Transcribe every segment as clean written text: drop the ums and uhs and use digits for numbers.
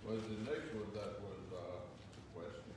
Was the next one that was, the question?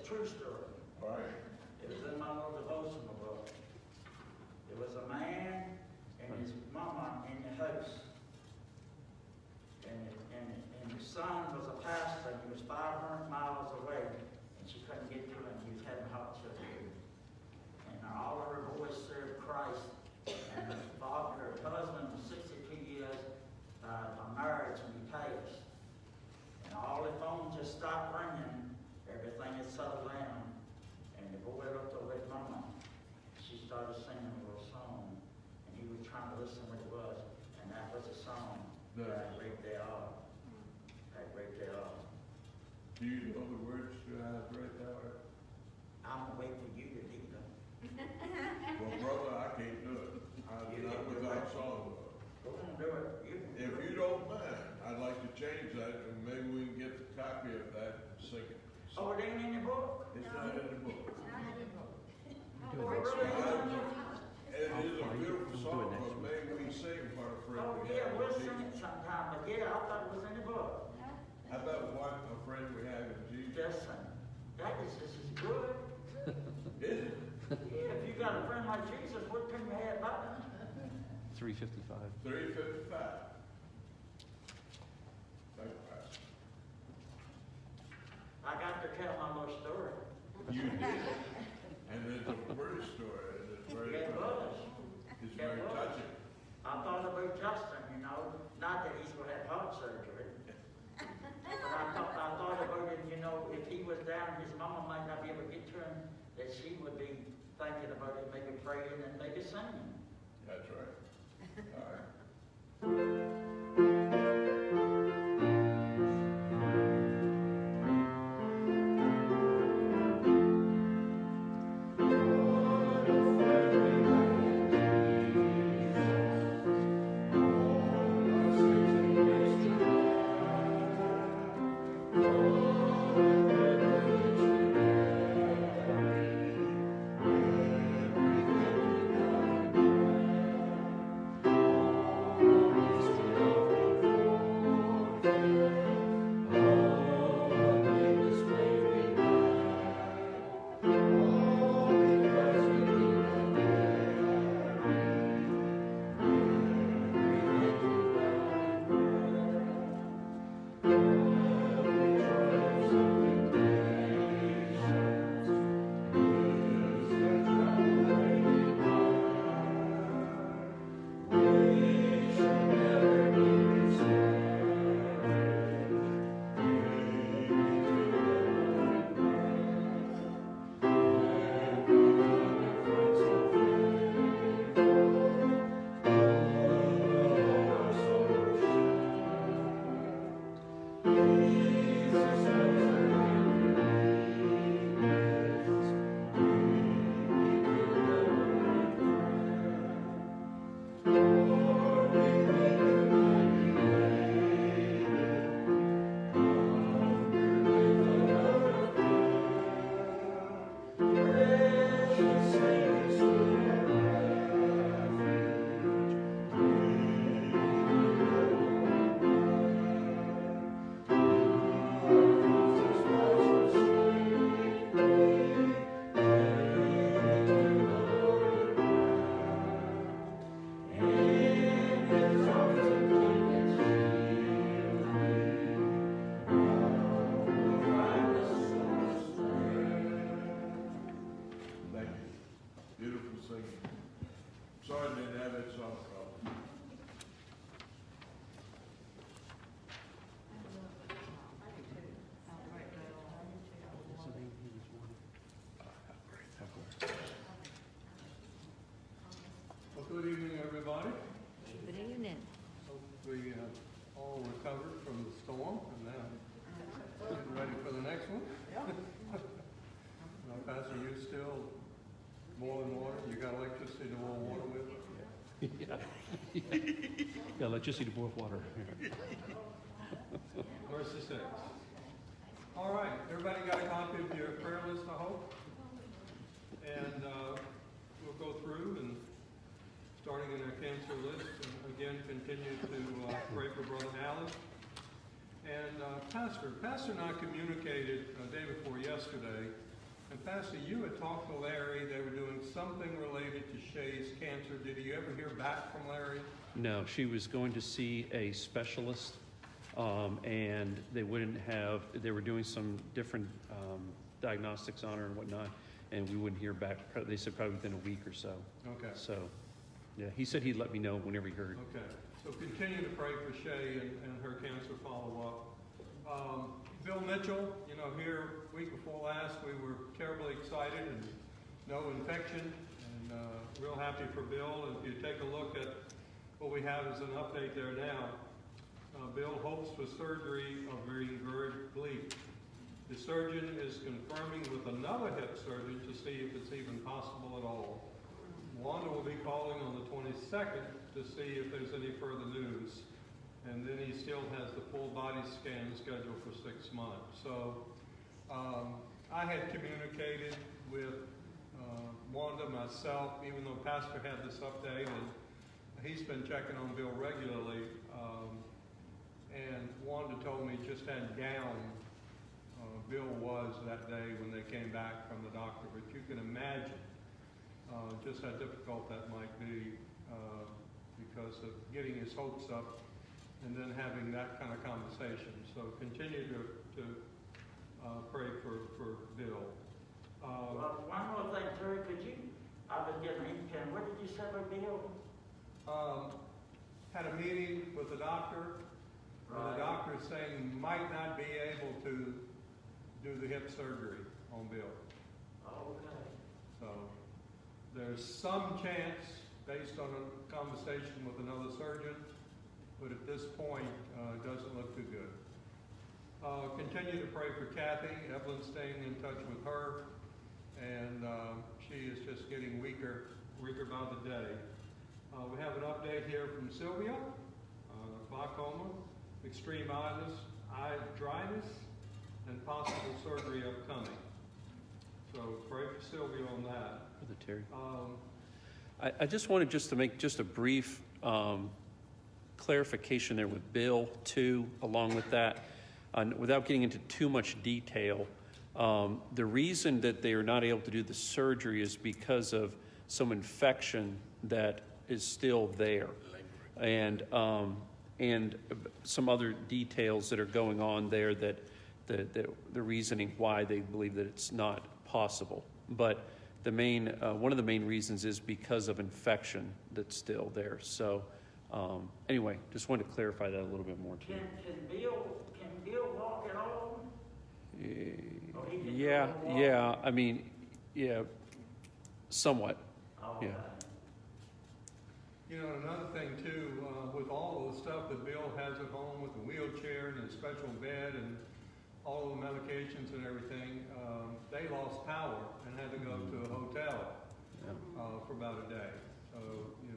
True story. All right. It was in my little devotional book. It was a man and his mama in the house. And his son was a pastor, and he was 500 miles away, and she couldn't get to him. He was having heart surgery. And all of her boys served Christ. And her husband was 62 years of marriage, and he passed. And all the phones just stopped ringing. Everything had settled down, and the boy looked over at Mama. She started singing a little song, and he was trying to listen what it was, and that was a song. That break they are. That break they are. Do you know the words to "I Break Thou Art"? I'm gonna wait for you to lead them. Well, brother, I can't do it. I'm not without song. Go on, do it. If you don't mind, I'd like to change that, and maybe we can get the copy of that and sing it. Oh, it ain't in the book? It's not in the book. It is a beautiful song, but maybe we sing for a friend. Oh, yeah, we'll sing it sometime, but yeah, I thought it was in the book. How about what a friend we have in Jesus? Listen, that is just as good. Is it? Yeah, if you got a friend like Jesus, what can you have about him? 355. 355. Thank you, Pastor. I got to tell my little story. You did. And it's a pretty story, and it's very It was. It's It very was. touching. I thought about Justin, you know, not that he's going to have heart surgery. But I thought about it, you know, if he was down, his mama might not be able to get to him, that she would be thinking about it, maybe praying and maybe singing. That's right. All right. Thank not a problem. Well, good evening, everybody. Good evening. Hope we all recovered from the storm and now getting ready for the next one. Pastor, you still boiling water? You got electricity to boil water with? Yeah, electricity to boil water. Verse 6. All right, everybody got a copy of your prayer list, I hope? And we'll go through and starting in our cancer list, and again, continue to pray for Brother Allen. And Pastor and I communicated day before yesterday, and Pastor, you had talked to Larry. They were doing something related to Shay's cancer. Did you ever hear back from Larry? No, she was going to see a specialist, and they were doing some different diagnostics on her and whatnot, and we wouldn't hear back. They said probably within a week or so. Okay. So, yeah, he said he'd let me know whenever he heard. Okay. So continue to pray for Shay and her cancer follow-up. Bill Mitchell, here week before last, we were terribly excited and no infection, and real happy for Bill. And if you take a look at what we have as an update there now, Bill hopes for surgery of vertebrae. The surgeon is confirming with another hip surgeon to see if it's even possible at all. Wanda will be calling on the 22nd to see if there's any further news. And then he still has the full body scan scheduled for 6 months. So I had communicated with Wanda myself, even though Pastor had this update, and he's been checking on Bill regularly. And Wanda told me just how down Bill was that day when they came back from the doctor. But you can imagine just how difficult that might be because of getting his hopes up and then having that kind of conversation. So continue to pray for Bill. Well, one more thing, Terry, I was getting an what did you say about Bill? Had a meeting with the doctor. And the doctor is saying might not be able to do the hip surgery on Bill. Okay. So there's some chance based on a conversation with another surgeon, but at this point, it doesn't look too good. Continue to pray for Kathy. Evelyn's staying in touch with her, and she is just getting weaker by the day. We have an update here from Sylvia, glaucoma, extreme eye dryness, and possible surgery upcoming. So pray for Sylvia on that. Brother Terry. I just wanted to make just a brief clarification there with Bill too, along with that, without getting into too much detail. The reason that they are not able to do the surgery is because of some infection that is still there, and some other details that are going on there that the reasoning why they believe that it's not possible. But the main one of the main reasons is because of infection that's still there. So anyway, just wanted to clarify that a little bit more too. Can Bill walk at all? Yeah. I mean, yeah, somewhat. Oh, Yeah. Another thing too, with all of the stuff that Bill has at home with the wheelchair and his special bed and all of the medications and everything, they lost power and had to go to a hotel for about a day. So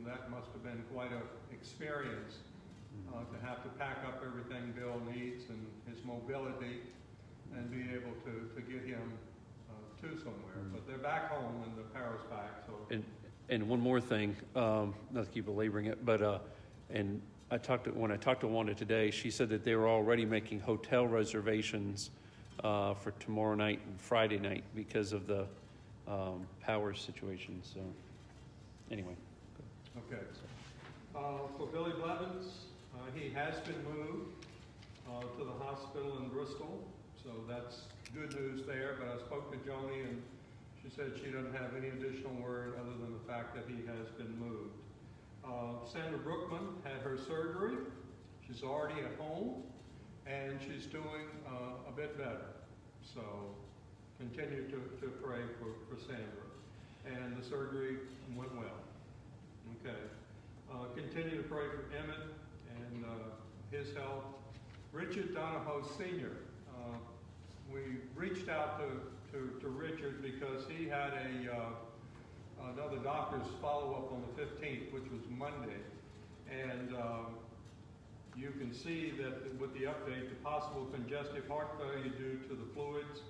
that must have been quite an experience to have to pack up everything Bill needs and his mobility and be able to get him to somewhere. But they're back home and the power's back. So. And one more thing, not to keep belaboring it, but when I talked to Wanda today, she said that they were already making hotel reservations for tomorrow night and Friday night because of the power situation. So anyway. Okay. For Billy Blevins, he has been moved to the hospital in Bristol, so that's good news there. But I spoke to Joni, and she said she doesn't have any additional word other than the fact that he has been moved. Sandra Brookman had her surgery. She's already at home, and she's doing a bit better. So continue to pray for Sandra. And the surgery went well. Okay. Continue to pray for Emmett and his health. Richard Donahoe Sr. We reached out to Richard because he had another doctor's follow-up on the 15th, which was Monday. And you can see that with the update, the possible congestive heart failure due to the fluids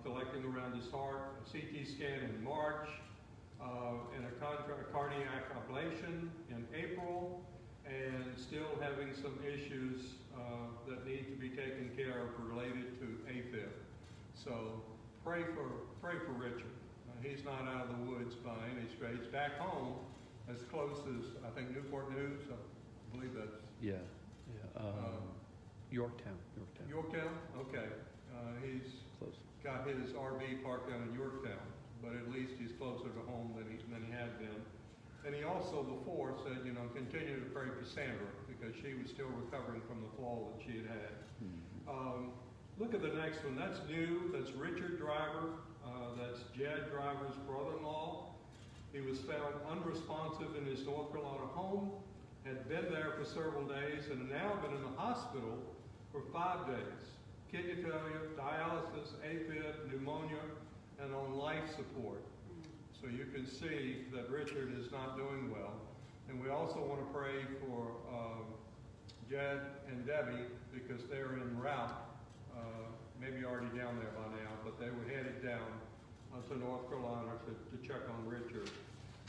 collecting around his heart, a CT scan in March, and a cardiac ablation in April, and still having some issues that need to be taken care of related to AFib. So pray for Richard. He's not out of the woods by any stretch. Back home, as close as I think Newport News. I believe that's Yorktown. Yorktown. Okay, he's Close. got his RV parked down in Yorktown, but at least he's closer to home than he had been. And he also before said, you know, continue to pray for Sandra because she was still recovering from the fall that she had had. Mm-hmm. Look at the next one. That's new. That's Richard Driver. That's Jed Driver's brother-in-law. He was found unresponsive in his North Carolina home, had been there for several days, and had now been in the hospital for 5 days. Kidney failure, dialysis, AFib, pneumonia, and on life support. So you can see that Richard is not doing well. And we also want to pray for Jed and Debbie because they're en route, maybe already down there by now, but they were headed down to North Carolina to check on Richard.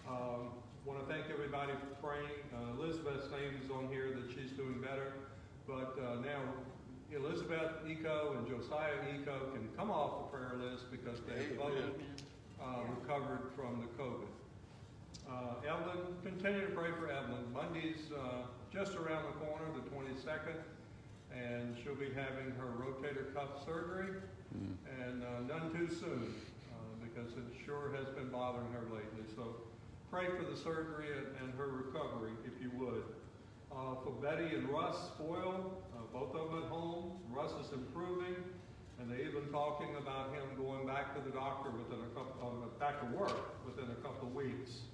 Want to thank everybody for praying. Elizabeth's name is on here that she's doing better, but now Elizabeth Eco and Josiah Eco can come off the prayer list because they both recovered from the COVID. Evelyn, continue to pray for Evelyn. Monday's just around the corner, the 22nd, and she'll be having her rotator cuff surgery, and none too soon because it sure has been bothering her lately. So pray for the surgery and her recovery, if you would. For Betty and Russ Spoyle, both of them at home. Russ is improving, and they're even talking about him going back to the doctor back to work within a couple of weeks,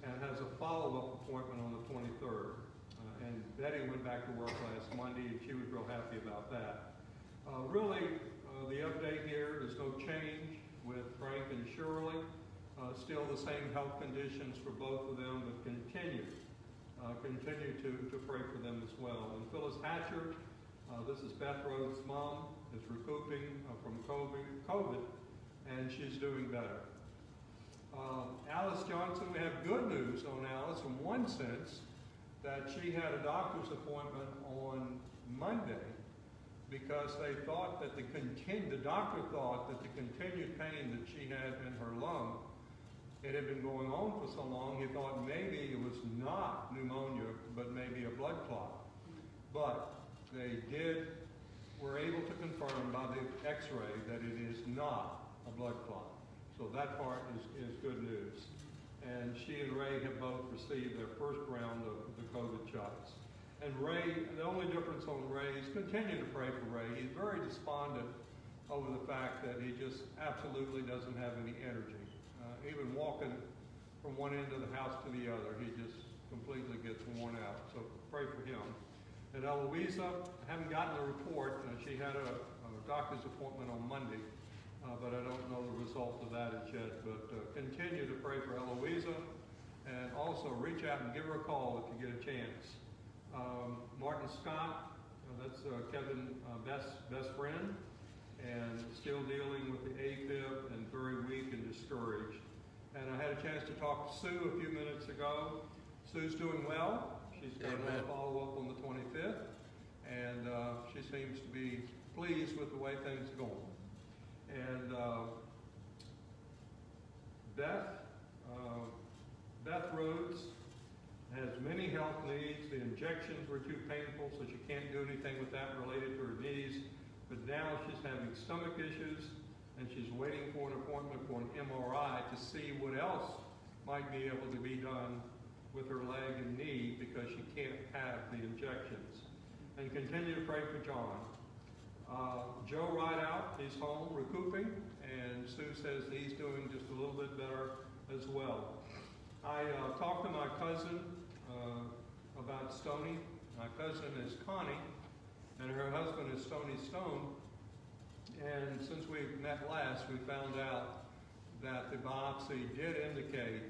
and has a follow-up appointment on the 23rd. And Betty went back to work last Monday, and she was real happy about that. Really, the update here is no change with Frank and Shirley. Still the same health conditions for both of them, but continue to pray for them as well. And Phyllis Hatcher, this is Beth Rhodes' mom, is recouping from COVID, and she's doing better. Alice Johnson, we have good news on Alice in one sense, that she had a doctor's appointment on Monday because they thought that the doctor thought that the continued pain that she had in her lung, it had been going on for so long, he thought maybe it was not pneumonia, but maybe a blood clot. But they were able to confirm by the x-ray that it is not a blood clot. So that part is good news. And she and Ray have both received their first round of the COVID shots. And Ray, the only difference on Ray is continue to pray for Ray. He's very despondent over the fact that he just absolutely doesn't have any energy. Even walking from one end of the house to the other, he just completely gets worn out. So pray for him. And Eloisa, I haven't gotten a report. She had a doctor's appointment on Monday, but I don't know the result of that as yet. But continue to pray for Eloisa, and also reach out and give her a call if you get a chance. Martin Scott, that's Kevin best friend, and still dealing with the AFib and very weak and discouraged. And I had a chance to talk to Sue a few minutes ago. Sue's doing well. She's got a follow-up on the 25th, and she seems to be pleased with the way things are going. And Beth Rhodes has many health needs. The injections were too painful, so she can't do anything with that related to her knees. But now she's having stomach issues, and she's waiting for an appointment for an MRI to see what else might be able to be done with her leg and knee because she can't have the injections. And continue to pray for John. Joe Rideout, he's home recouping, and Sue says he's doing just a little bit better as well. I talked to my cousin about Stoney. My cousin is Connie, and her husband is Stoney Stone. And since we met last, we found out that the biopsy did indicate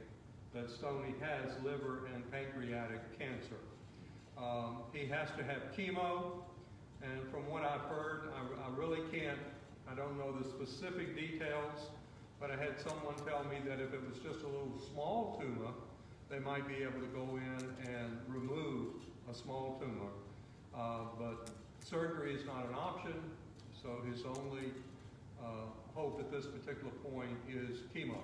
that Stoney has liver and pancreatic cancer. He has to have chemo, and from what I've heard, I really can't, I don't know the specific details, but I had someone tell me that if it was just a little small tumor, they might be able to go in and remove a small tumor. But surgery is not an option, so his only hope at this particular point is chemo.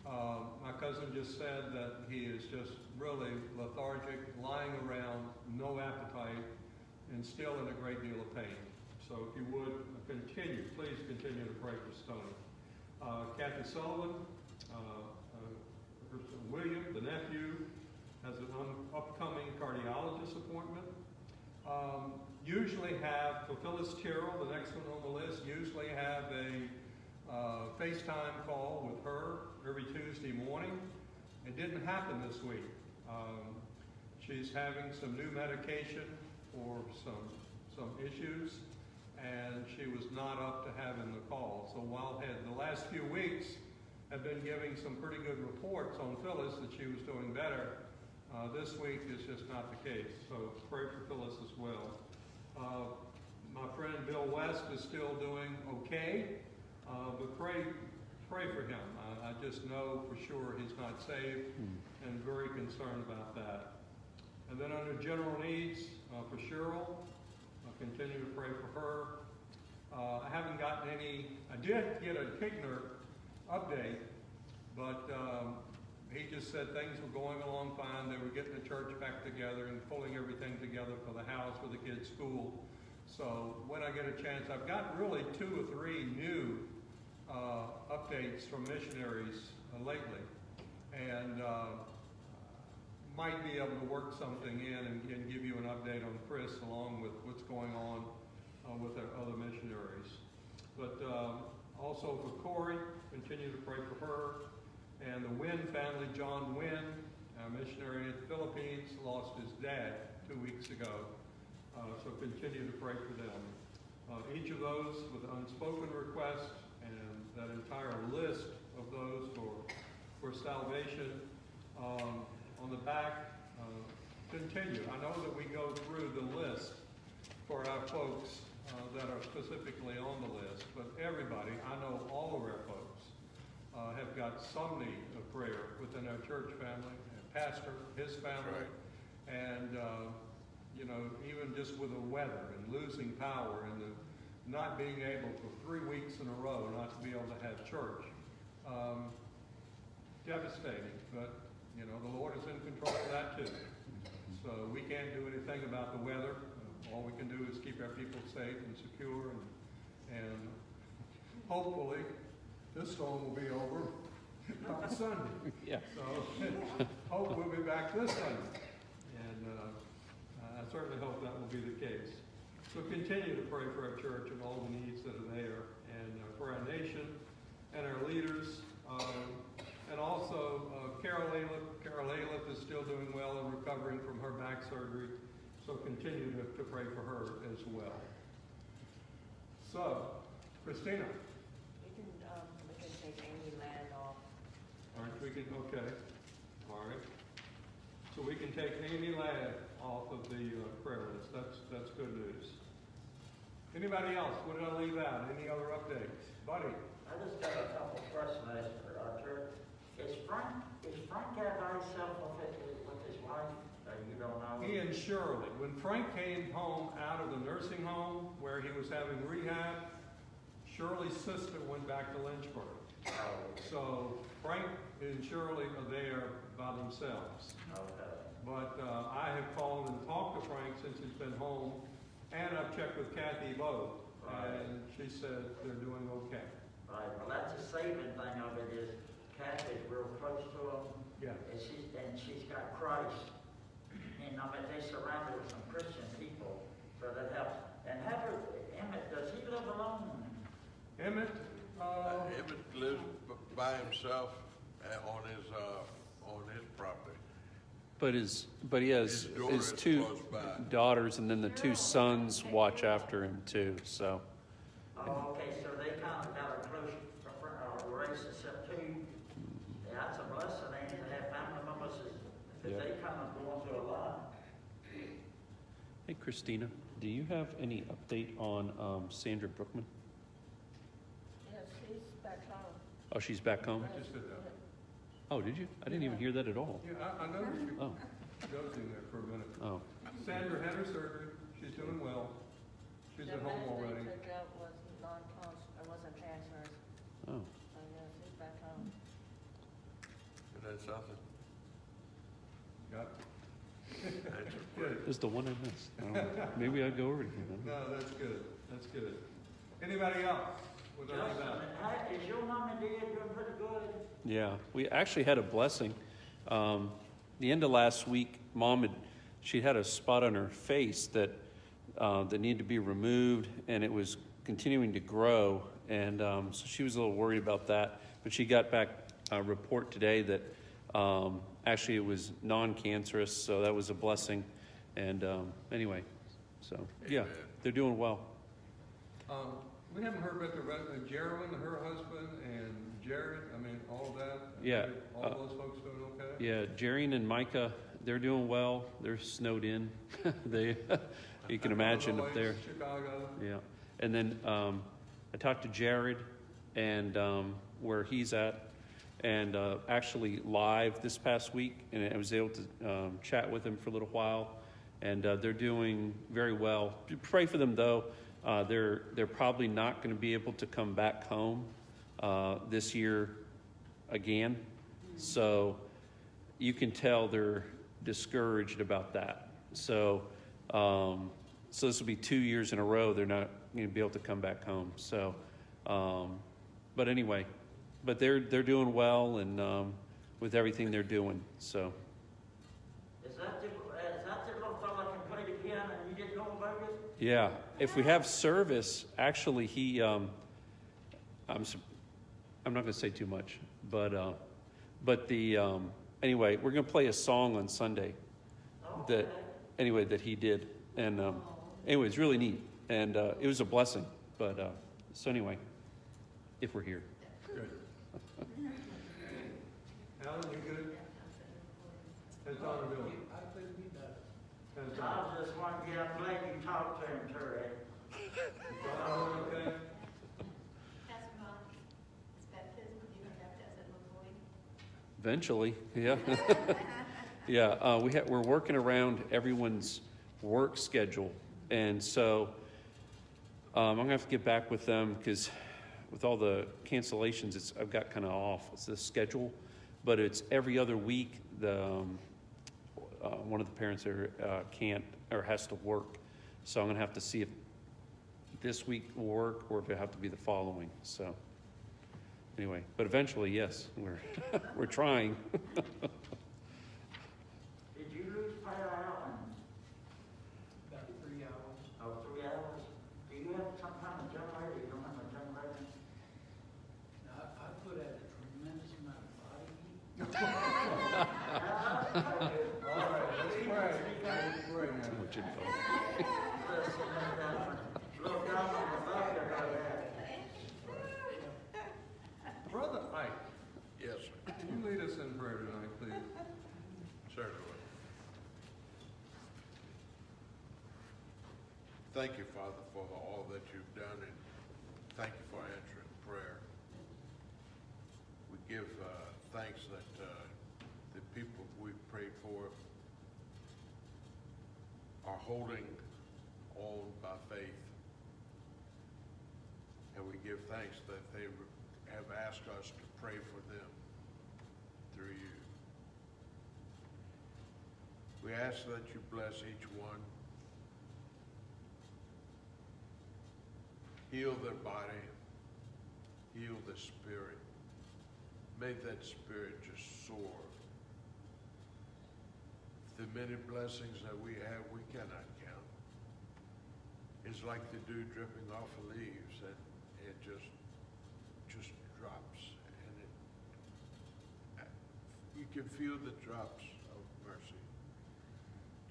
My cousin just said that he is just really lethargic, lying around, no appetite, and still in a great deal of pain. So if you would please continue to pray for Stoney. Kathy Sullivan, her son William, the nephew, has an upcoming cardiologist appointment. Usually have, for Phyllis Tyrrell, the next one on the list, usually have a FaceTime call with her every Tuesday morning. It didn't happen this week. She's having some new medication for some issues, and she was not up to having the call. So while the last few weeks have been giving some pretty good reports on Phyllis that she was doing better, this week is just not the case. So pray for Phyllis as well. My friend Bill West is still doing okay, but pray for him. I just know for sure he's not saved, and very concerned about that. And then under general needs, for Cheryl, I'll continue to pray for her. I haven't gotten any, I did get a Kigner update, but he just said things were going along fine. They were getting the church back together and pulling everything together for the house, for the kids' school. So when I get a chance, I've got really 2 or 3 new updates from missionaries lately, and might be able to work something in and give you an update on Chris along with what's going on with our other missionaries. But also for Corey, continue to pray for her. And the Wynn family, John Wynn, a missionary in the Philippines, lost his dad 2 weeks ago. So continue to pray for them. Each of those with unspoken requests, and that entire list of those for salvation. On the back, continue. I know that we go through the list for our folks that are specifically on the list, but everybody, I know all of our folks, have got some need of prayer within our church family, and pastor, his family, right. And you know, even just with the weather and losing power and the not being able for 3 weeks in a row not to be able to have church. Devastating, but you know, the Lord is in control of that too. So we can't do anything about the weather. All we can do is keep our people safe and secure, and hopefully this storm will be over on Sunday. Yeah. So hope we'll be back this Sunday. And I certainly hope that will be the case. So continue to pray for our church and all the needs that are there, and for our nation and our leaders. And also Carol Ailiff is still doing well and recovering from her back surgery. So continue to pray for her as well. So, Christina. We can take Amy Land off. All right, we can, okay. All right. So we can take Amy Ladd off of the prayer list. That's good news. Anybody else? What did I leave out? Any other updates? Buddy? I just got a couple questions for our church. Is Frank out by himself with his wife? You don't know? He and Shirley. When Frank came home out of the nursing home where he was having rehab, Shirley's sister went back to Lynchburg. Oh, okay. So Frank and Shirley are there by themselves. Okay. But I have called and talked to Frank since he's been home, and I've checked with Kathy both, Right. and she said they're doing okay. Right, well, that's a saving thing of it is Kathy's real close to him, Yeah. And she's got Christ. And I mean, they surrounded with some Christian people, so that helps. And Emmett, does he live alone? Emmett, Emmett lives by himself on his property. But he has His daughter his is two close by. daughters, and then the two sons watch after him too, so. Oh, okay, so they kind of got a close relationship too. Yeah, that's a blessing, ain't it, to have family members that Yeah. they kind of going through a lot. Hey, Christina, do you have any update on Sandra Brookman? Yes, she's back home. Oh, she's back home? I just did that. Oh, did you? I didn't even hear that at all. Yeah, I noticed you Oh, dozing there for a minute. oh, Sandra had her surgery. She's doing well. She's The at home last already. they took out was it wasn't cancerous. oh. So yeah, she's back home. Is that something? Got That's good. This is the one I missed. I don't know. Maybe I'd go over it again. No, that's good. That's good. Anybody else with any of Justin, that? is your mom and dad doing pretty good? Yeah, we actually had a blessing. The end of last week, she had a spot on her face that needed to be removed, and it was continuing to grow, and so she was a little worried about that. But she got back a report today that actually it was non-cancerous, so that was a blessing. And anyway, so yeah, Amen. they're doing well. We haven't heard about Geraldine, her husband, and Jared. I mean, all of that. Yeah, All those folks doing okay? Yeah, Jerry and Micah, they're doing well. They're snowed in. You can imagine up there. Chicago. Yeah, and then I talked to Jared and where he's at, and actually live this past week, and I was able to chat with him for a little while, and they're doing very well. Pray for them though. They're probably not going to be able to come back home this year again, so you can tell they're discouraged about that. So this will be 2 years in a row they're not going to be able to come back home. So, but anyway, but they're doing well, and with everything they're doing. So Is that the little fella that can play the piano and you didn't know about it? yeah, if we have service, actually he, I'm not going to say too much, but anyway, we're going to play a song on Sunday that he did, and anyway, it's really neat, and it was a blessing. But so anyway, if we're here. Good. Alan, you good? How's Donna doing? How's Donna? I was just wondering, I'm glad you talked to him, Terry. Donna doing okay? Pastor Mom, it's baptism, you're gonna baptize that little boy? Eventually, yeah. Yeah, we're working around everyone's work schedule, and so I'm gonna have to get back with them, because with all the cancellations, I've got kind of off. It's the schedule, but it's every other week. One of the parents there can't or has to work, so I'm gonna have to see if this week will work or if it have to be the following. So anyway, but eventually, yes, we're trying. Did you lose power, Alan? About 3 hours. Oh, 3 hours? Do you have some kind of generator? You don't have a generator? Now, I put out a tremendous amount of body heat. All right, let's pray. Let's pray now. Too much info. Look down on the back about that. Brother Ike, Yes, sir. can you lead us in prayer tonight, please? Certainly. Thank you, Father, for all that you've done, and thank you for answering prayer. We give thanks that the people we prayed for are holding on by faith. And we give thanks that they have asked us to pray for them through you. We ask that you bless each one. Heal their body. Heal their spirit. May that spirit just soar the many blessings that we have, we cannot count. It's like the dew dripping off of leaves, and it just drops, and you can feel the drops of mercy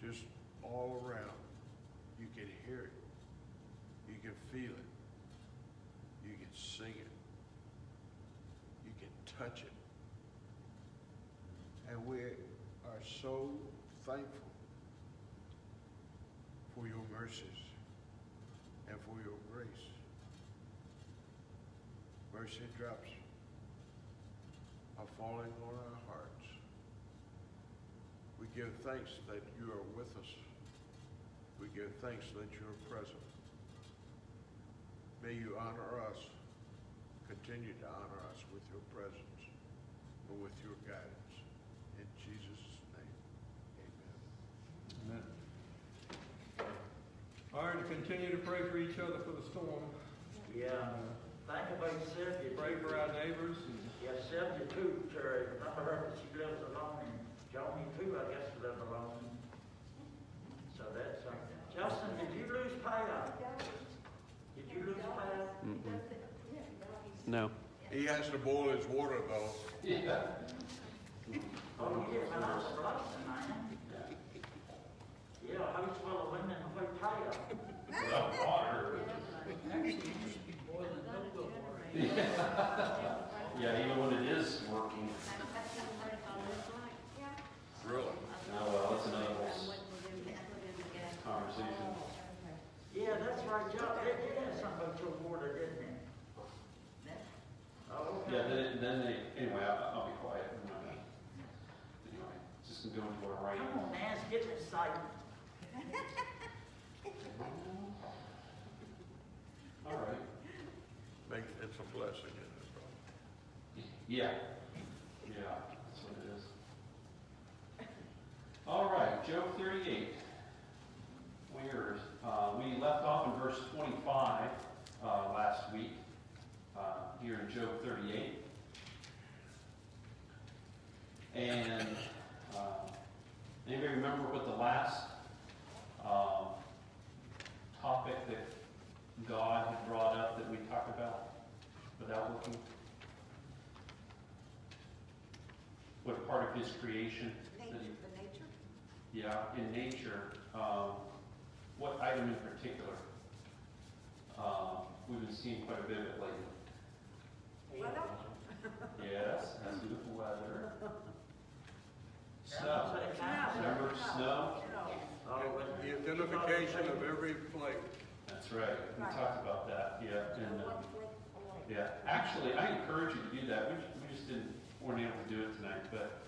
just all around. You can hear it, you can feel it, you can sing it, you can touch it, and we are so thankful for your mercies and for your grace. Mercy drops are falling on our hearts. We give thanks that you are with us. We give thanks that you are present. May you honor us, continue to honor us with your presence and with your guidance. In Jesus' name, amen. Amen. All right, continue to pray for each other for the storm. Yeah, think about Sylvia. Pray for our neighbors. And Yeah, Sylvia too, Terry. Remember her, but she lives alone, and Joni too, I guess, lives alone. So that's, Justin, did you lose power? Did you lose power? No. He has to boil his water though. Yeah. Oh, yeah, well, that's a blessing, man. Yeah, a house full of women without power. Without water. Actually, you should be boiling notebook water. Yeah, even when it is working. Really? Oh, well, that's another whole conversation. Yeah, that's right, Joe. They did have something about your water, didn't they? Oh, okay. Yeah, then they, anyway, I'll be quiet. I'm not gonna- Anyway, just gonna go into our right. Come on, man, it's getting exciting. All right. It's a blessing, isn't it, brother? Yeah. Yeah, that's what it is. All right, Job 38. We left off in verse 25 last week, here in Job 38. And anybody remember what the last topic that God had brought up that we talked about without looking? What part of his creation? that he- The nature? Yeah, in nature. What item in particular? We've been seeing quite a bit of it lately. Weather? Yes, has to do with the weather. Yeah, Snow. so it counts. Remember snow? Oh, but- The identification of every flake. That's right. We Right. talked about that. Yeah. And, yeah. Actually, I encourage you to do that. We just weren't able to do it tonight. But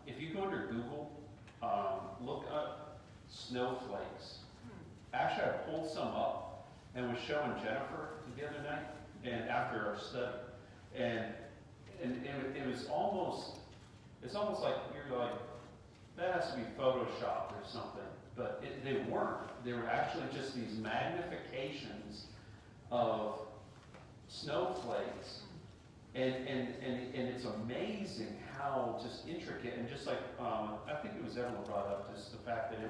if you go under Google, look up snowflakes. Actually, I pulled some up and was showing Jennifer the other night, and after our study, and it was almost, it's almost like you're like, that has to be photoshopped or something, but they weren't. They were actually just these magnifications of snowflakes, and it's amazing how just intricate, and just like I think it was Evelyn brought up, just the fact that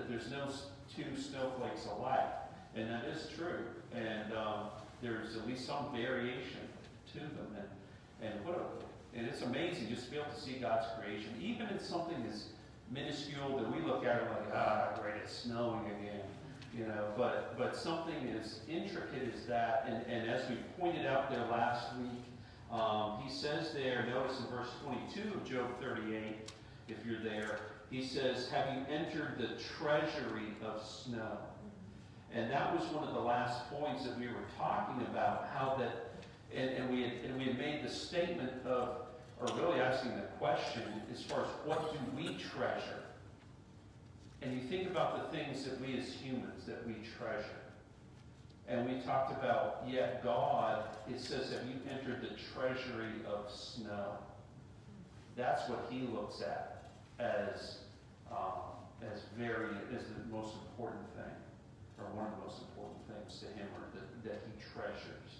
there's no two snowflakes alike, and that is true, and there's at least some variation to them, and it's amazing just to be able to see God's creation, even in something as minuscule that we look at it like, great, it's snowing again, but something as intricate as that, and as we pointed out there last week, he says there, notice in verse 22 of Job 38, if you're there, he says, have you entered the treasury of snow? And that was one of the last points that we were talking about, how that, and we had made the statement of, or really asking the question, as far as what do we treasure? And you think about the things that we as humans, that we treasure. And we talked about, yet God, it says, have you entered the treasury of snow? That's what he looks at as the most important thing, or one of the most important things to him, or that he treasures.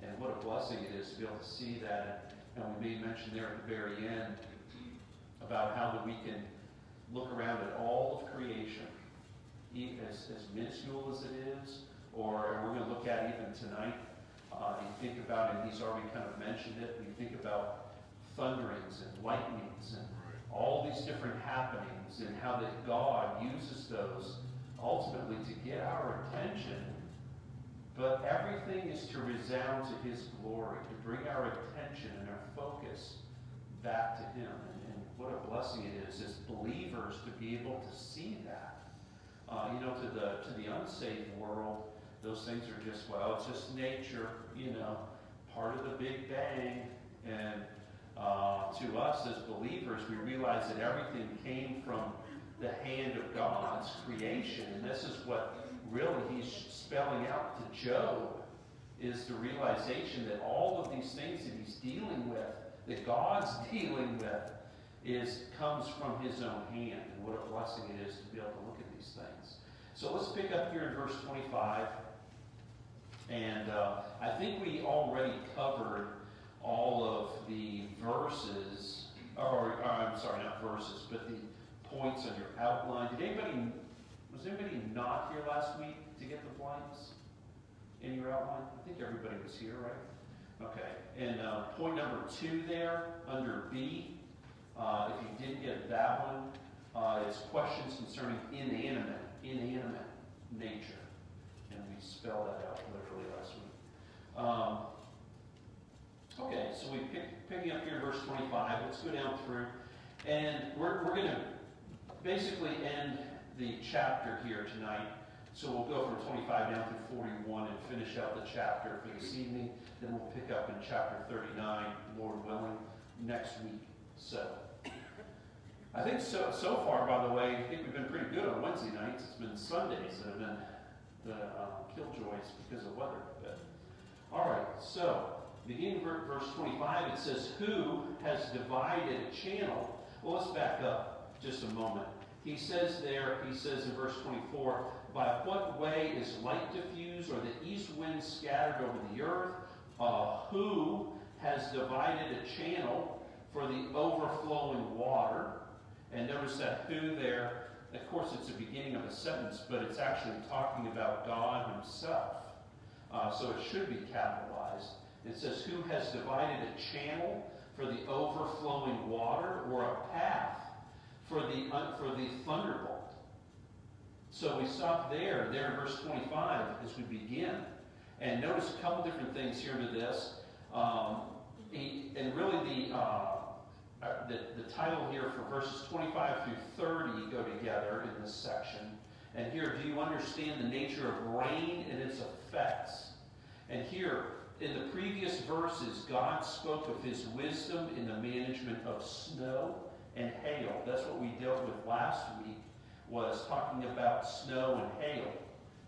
And what a blessing it is to be able to see that. And we made mention there at the very end about how that we can look around at all of creation, as minuscule as it is, or we're going to look at even tonight. You think about it, he's already kind of mentioned it, you think about thunderings and lightnings and all these different happenings and how that God uses those ultimately to get our attention, but everything is to resound to his glory, to bring our attention and our focus back to him. And what a blessing it is as believers to be able to see that. To the unsaved world, those things are just, well, it's just nature, part of the Big Bang. And to us as believers, we realize that everything came from the hand of God's creation. And this is what really he's spelling out to Job, is the realization that all of these things that he's dealing with, that God's dealing with, comes from his own hand. And what a blessing it is to be able to look at these things. So let's pick up here in verse 25. And I think we already covered all of the verses, I'm sorry, not verses, but the points on your outline. Was anybody not here last week to get the blanks in your outline? I think everybody was here, right? Okay. And point number 2 there, under B, if you didn't get that one, it's questions concerning inanimate nature. And we spelled that out literally last week. Okay, so we picking up here in verse 25. Let's go down through. And we're going to basically end the chapter here tonight. So we'll go from 25 down through 41 and finish out the chapter for this evening. Then we'll pick up in chapter 39, Lord willing, next week. So I think so far, by the way, I think we've been pretty good on Wednesday nights. It's been Sundays that have been the killjoys because of weather. But, all right, so beginning verse 25, it says, who has divided a channel? Well, let's back up just a moment. He says in verse 24, by what way is light diffused, or the east wind scattered over the earth? Who has divided a channel for the overflowing water? And notice that who there, of course it's the beginning of a sentence, but it's actually talking about God himself. So it should be capitalized. It says, who has divided a channel for the overflowing water, or a path for the thunderbolt? So we stop there in verse 25 as we begin. And notice a couple different things here to this. And really the title here for verses 25 through 30 go together in this section. And here, do you understand the nature of rain and its effects? And here, in the previous verses, God spoke of his wisdom in the management of snow and hail. That's what we dealt with last week, was talking about snow and hail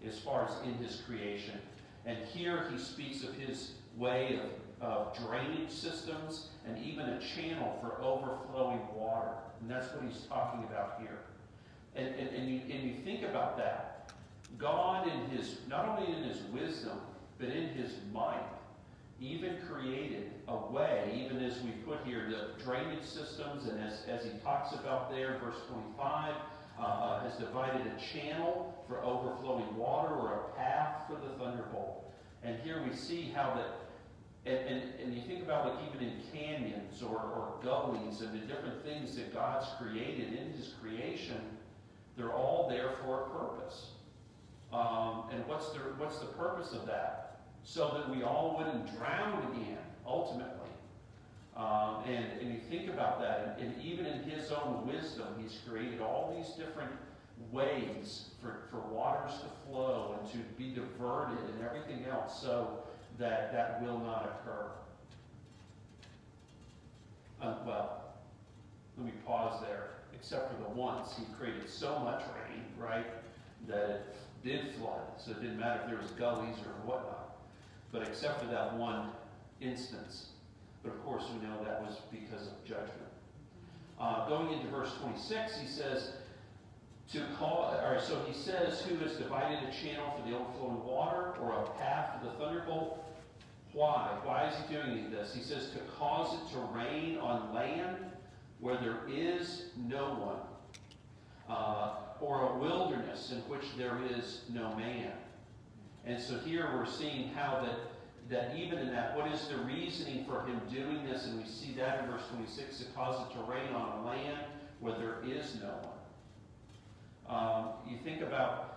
as far as in his creation. And here he speaks of his way of drainage systems and even a channel for overflowing water. And that's what he's talking about here. And you think about that. God, in his, not only in his wisdom, but in his might, even created a way, even as we put here, the drainage systems, and as he talks about there, verse 25, has divided a channel for overflowing water, or a path for the thunderbolt. And here we see how that, and you think about, like, even in canyons or gullies and the different things that God's created in his creation, they're all there for a purpose. And what's the purpose of that? So that we all wouldn't drown again, ultimately. And you think about that, and even in his own wisdom, he's created all these different ways for waters to flow and to be diverted and everything else, so that will not occur. Well, let me pause there. Except for the once, he created so much rain, right, that it did flood. So it didn't matter if there was gullies or whatnot. But except for that one instance. But of course we know that was because of judgment. Going into verse 26, he says, so he says, who has divided a channel for the overflowing water, or a path for the thunderbolt? Why? Why is he doing this? He says, to cause it to rain on land. where there is no one, or a wilderness in which there is no man. And so here we're seeing how that even in that, what is the reasoning for him doing this? And we see that in verse 26, to cause it to rain on a land where there is no one. You think about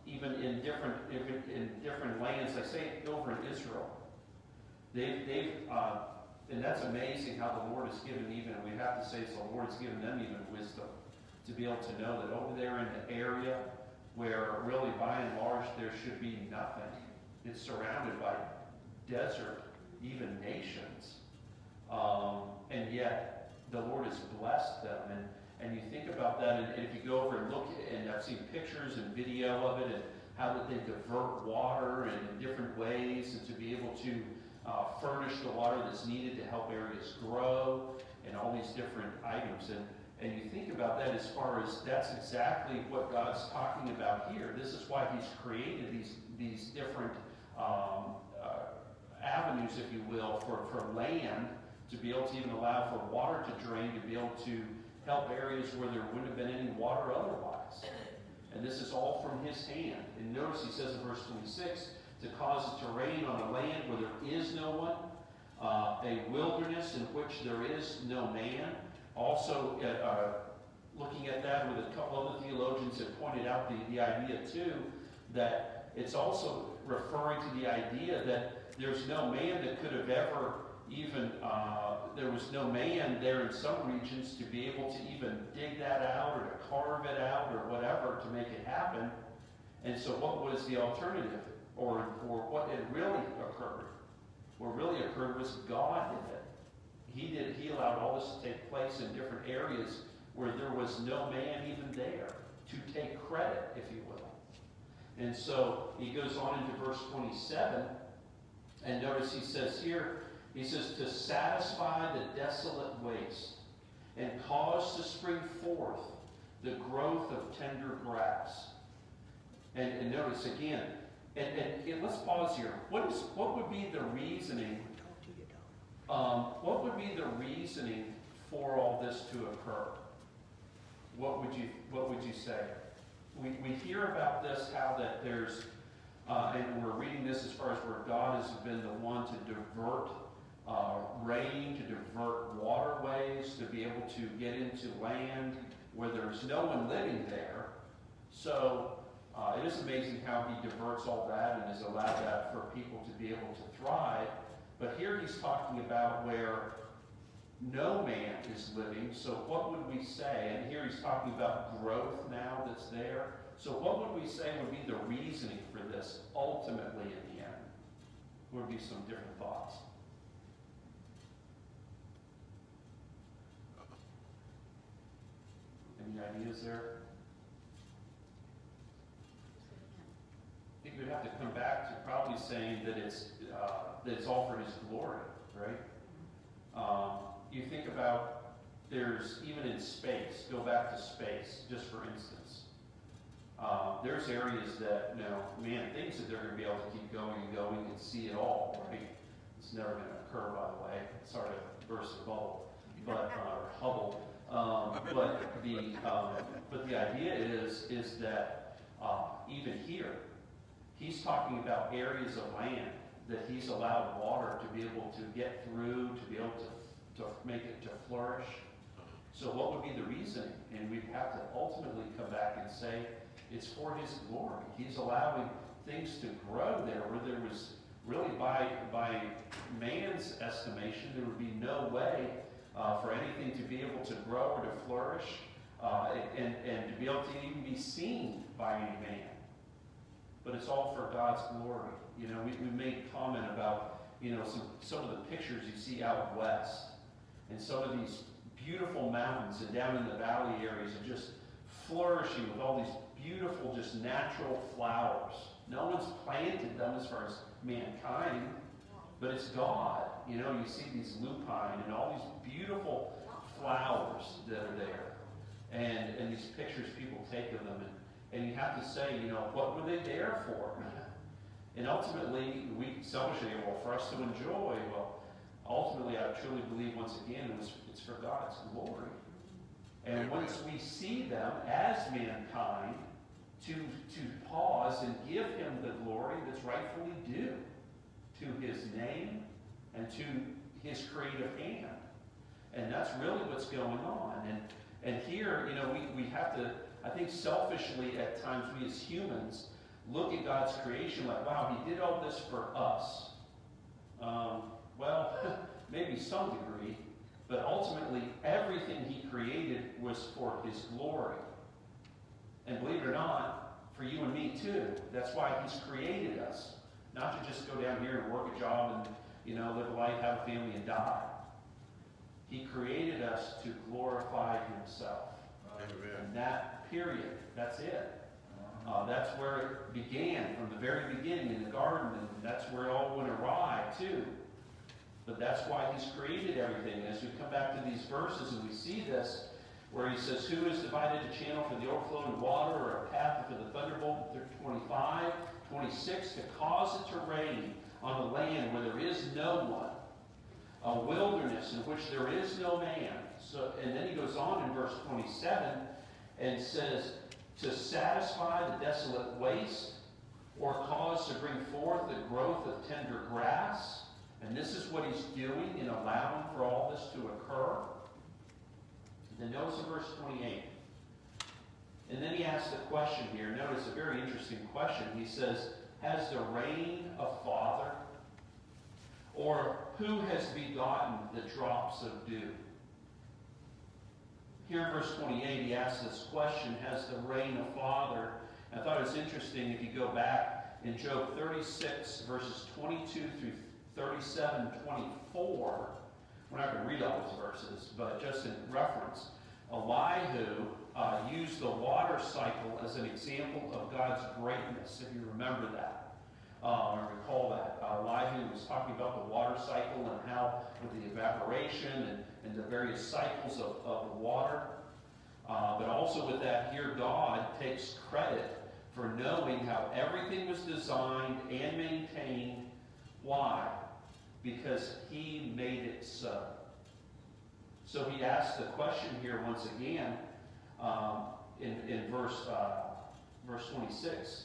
even in different lands, like say over in Israel, they've and that's amazing how the Lord has given even, and we have to say the Lord has given them even wisdom to be able to know that over there in the area where really by and large there should be nothing, it's surrounded by desert, even nations, and yet the Lord has blessed them. And you think about that, and if you go over and look, and I've seen pictures and video of it, and how that they divert water and in different ways, and to be able to furnish the water that's needed to help areas grow, and all these different items. And you think about that as far as that's exactly what God's talking about here. This is why he's created these different avenues, if you will, for land, to be able to even allow for water to drain, to be able to help areas where there wouldn't have been any water otherwise. And this is all from his hand. And notice he says in verse 26, to cause it to rain on a land where there is no one, a wilderness in which there is no man. Also, looking at that with a couple other theologians have pointed out the idea too, that it's also referring to the idea that there's no man that could have ever even, there was no man there in some regions to be able to even dig that out or to carve it out or whatever to make it happen. And so what was the alternative? Or what had really occurred? What really occurred was God did it. He allowed all this to take place in different areas where there was no man even there to take credit, if you will. And so he goes on into verse 27, and notice he says here, he says, to satisfy the desolate waste and cause to spring forth the growth of tender grass. And notice again, and let's pause here. What would be the reasoning? What would be the reasoning for all this to occur? What would you say? We hear about this, how that there's, and we're reading this as far as where God has been the one to divert rain, to divert waterways, to be able to get into land where there's no one living there. So it is amazing how he diverts all that and has allowed that for people to be able to thrive. But here he's talking about where no man is living. So what would we say? And here he's talking about growth now that's there. So what would we say would be the reasoning for this ultimately in the end? Would be some different thoughts. Any ideas there? I think we'd have to come back to probably saying that it's all for his glory, right? You think about, there's even in space, go back to space, just for instance. There's areas that, man, things that they're going to be able to keep going and going and see it all, right? It's never going to occur, by the way. It's hard to burst a bubble, or Hubble. But the idea is that even here, he's talking about areas of land that he's allowed water to be able to get through, to be able to make it to flourish. So what would be the reasoning? And we'd have to ultimately come back and say it's for his glory. He's allowing things to grow there where there was really, by man's estimation, there would be no way for anything to be able to grow or to flourish and to be able to even be seen by any man. But it's all for God's glory. We made comment about, some of the pictures you see out west, and some of these beautiful mountains and down in the valley areas are just flourishing with all these beautiful, just natural flowers. No one's planted them as far as mankind, but it's God. You see these lupine and all these beautiful flowers that are there, and these pictures people take of them, and you have to say, what were they there for? And ultimately, we selfishly, for us to enjoy. Well, ultimately, I truly believe, once again, it's for God's glory. And Amen. once we see them as mankind, to pause and give him the glory that's rightfully due to his name and to his creative hand. And that's really what's going on. And here, we have to, I think selfishly at times, we as humans look at God's creation like, wow, he did all this for us. Well, maybe some degree, but ultimately everything he created was for his glory. And believe it or not, for you and me too. That's why he's created us. Not to just go down here and work a job and, live a life, have a family, and die. He created us to glorify himself. Amen. And that period, that's it. That's where it began, from the very beginning in the garden, and that's where it all went awry too. But that's why he's created everything. As we come back to these verses and we see this, where he says, who has divided a channel for the overflowing water, or a path for the thunderbolt, 25, 26, to cause it to rain on a land where there is no one, a wilderness in which there is no man. So, and then he goes on in verse 27 and says, to satisfy the desolate waste, or cause to bring forth the growth of tender grass. And this is what he's doing in allowing for all this to occur. Then notice in verse 28. And then he asks the question here. Notice a very interesting question. He says, has the rain a father? Or who has begotten the drops of dew? Here in verse 28, he asks this question, has the rain a father? I thought it was interesting if you go back in Job 36, verses 22 through 37, 24. We're not going to read all those verses, but just in reference, Elihu used the water cycle as an example of God's greatness, if you remember that. Or recall that. Elihu was talking about the water cycle and how, with the evaporation and the various cycles of the water. But also with that, here God takes credit for knowing how everything was designed and maintained. Why? Because he made it so. So he asks the question here once again in verse 26.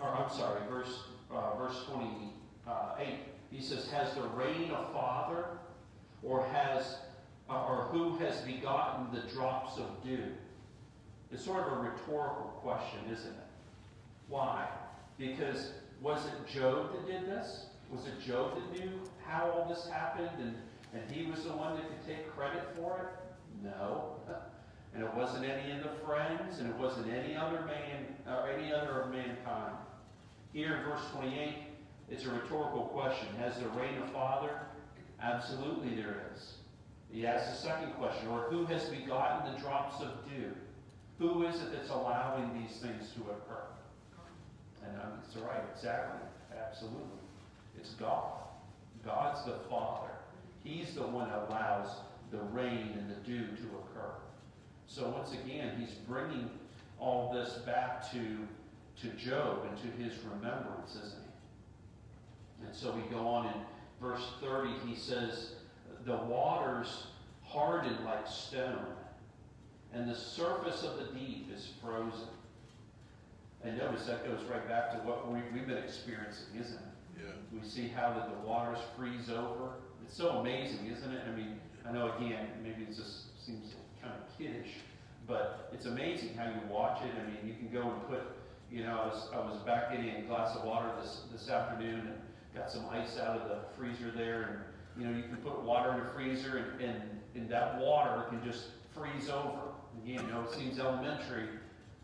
Or I'm sorry, verse 28. He says, has the rain a father, or who has begotten the drops of dew? It's sort of a rhetorical question, isn't it? Why? Because was it Job that did this? Was it Job that knew how all this happened and he was the one that could take credit for it? No. And it wasn't any of the friends, and it wasn't any other man or any other of mankind. Here in verse 28, it's a rhetorical question. Has the rain a father? Absolutely there is. He asks the second question, or who has begotten the drops of dew? Who is it that's allowing these things to occur? And it's right, exactly, absolutely. It's God. God's the Father. He's the one that allows the rain and the dew to occur. So once again, he's bringing all this back to Job and to his remembrance, isn't he? And so we go on in verse 30, he says, the waters harden like stone, and the surface of the deep is frozen. And notice that goes right back to what we've been experiencing, isn't it? Yeah. We see how that the waters freeze over. It's so amazing, isn't it? I mean, I know again, maybe it just seems kind of kiddish, but it's amazing how you watch it. I mean, you can go and put, I was back getting a glass of water this afternoon and got some ice out of the freezer there, and you can put water in the freezer and that water can just freeze over. Again, it seems elementary,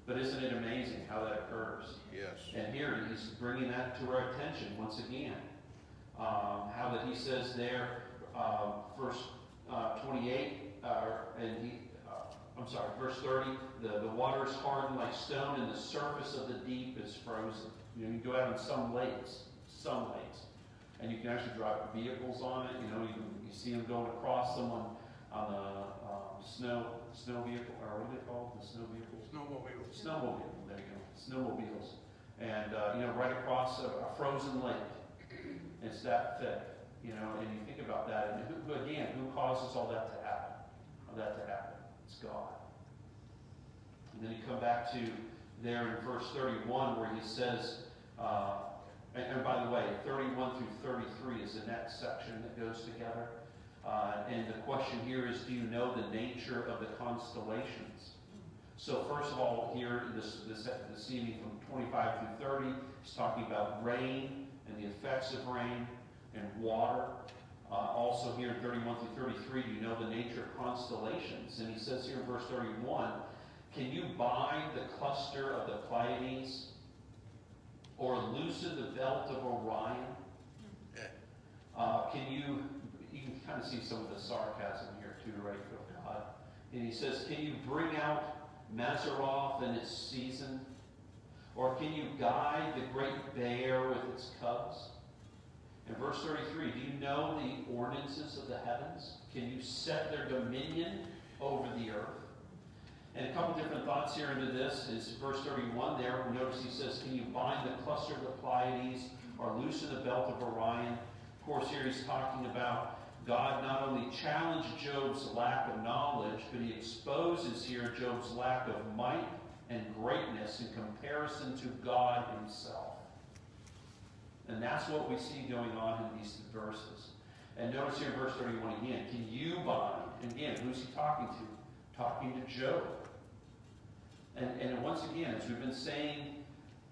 but isn't it amazing how that occurs? Yes. And here he's bringing that to our attention once again. How that he says there, verse 28, verse 30, the waters harden like stone, and the surface of the deep is frozen. You go out on some lakes, and you can actually drive vehicles on it. You see them going across them on the snow vehicle, or what are they called? The snow vehicles? Snowmobile. There you go. Snowmobiles. And right across a frozen lake. It's that thick. You know, and you think about that, and who causes all that to happen? It's God. And then you come back to there in verse 31 where he says, and by the way, 31 through 33 is the next section that goes together. And the question here is, do you know the nature of the constellations? So first of all, here this evening from 25 through 30, he's talking about rain and the effects of rain and water. Also here in 31 through 33, do you know the nature of constellations? And he says here in verse 31, can you bind the cluster of the Pleiades or loosen the belt of Orion? You can kind of see some of the sarcasm here too, right, from God. And he says, can you bring out Mazzaroth in its season? Or can you guide the great bear with its cubs? In verse 33, do you know the ordinances of the heavens? Can you set their dominion over the earth? And a couple different thoughts here into this is verse 31 there. Notice he says, can you bind the cluster of the Pleiades or loosen the belt of Orion? Of course, here he's talking about God not only challenged Job's lack of knowledge, but he exposes here Job's lack of might and greatness in comparison to God himself. And that's what we see going on in these verses. And notice here in verse 31 again, can you bind? And again, who's he talking to? Talking to Job. And once again, as we've been saying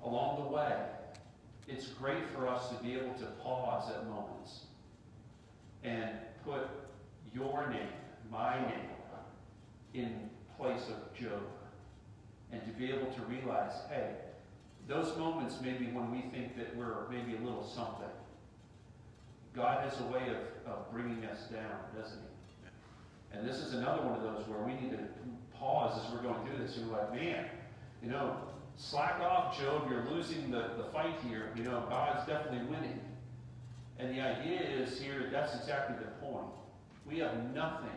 along the way, it's great for us to be able to pause at moments and put your name, my name, in place of Job. And to be able to realize, hey, those moments maybe when we think that we're maybe a little something, God has a way of bringing us down, doesn't he? And this is another one of those where we need to pause as we're going through this and we're like, man, you know, slack off, Job, you're losing the fight here. You know, God's definitely winning. And the idea is here, that's exactly the point. We have nothing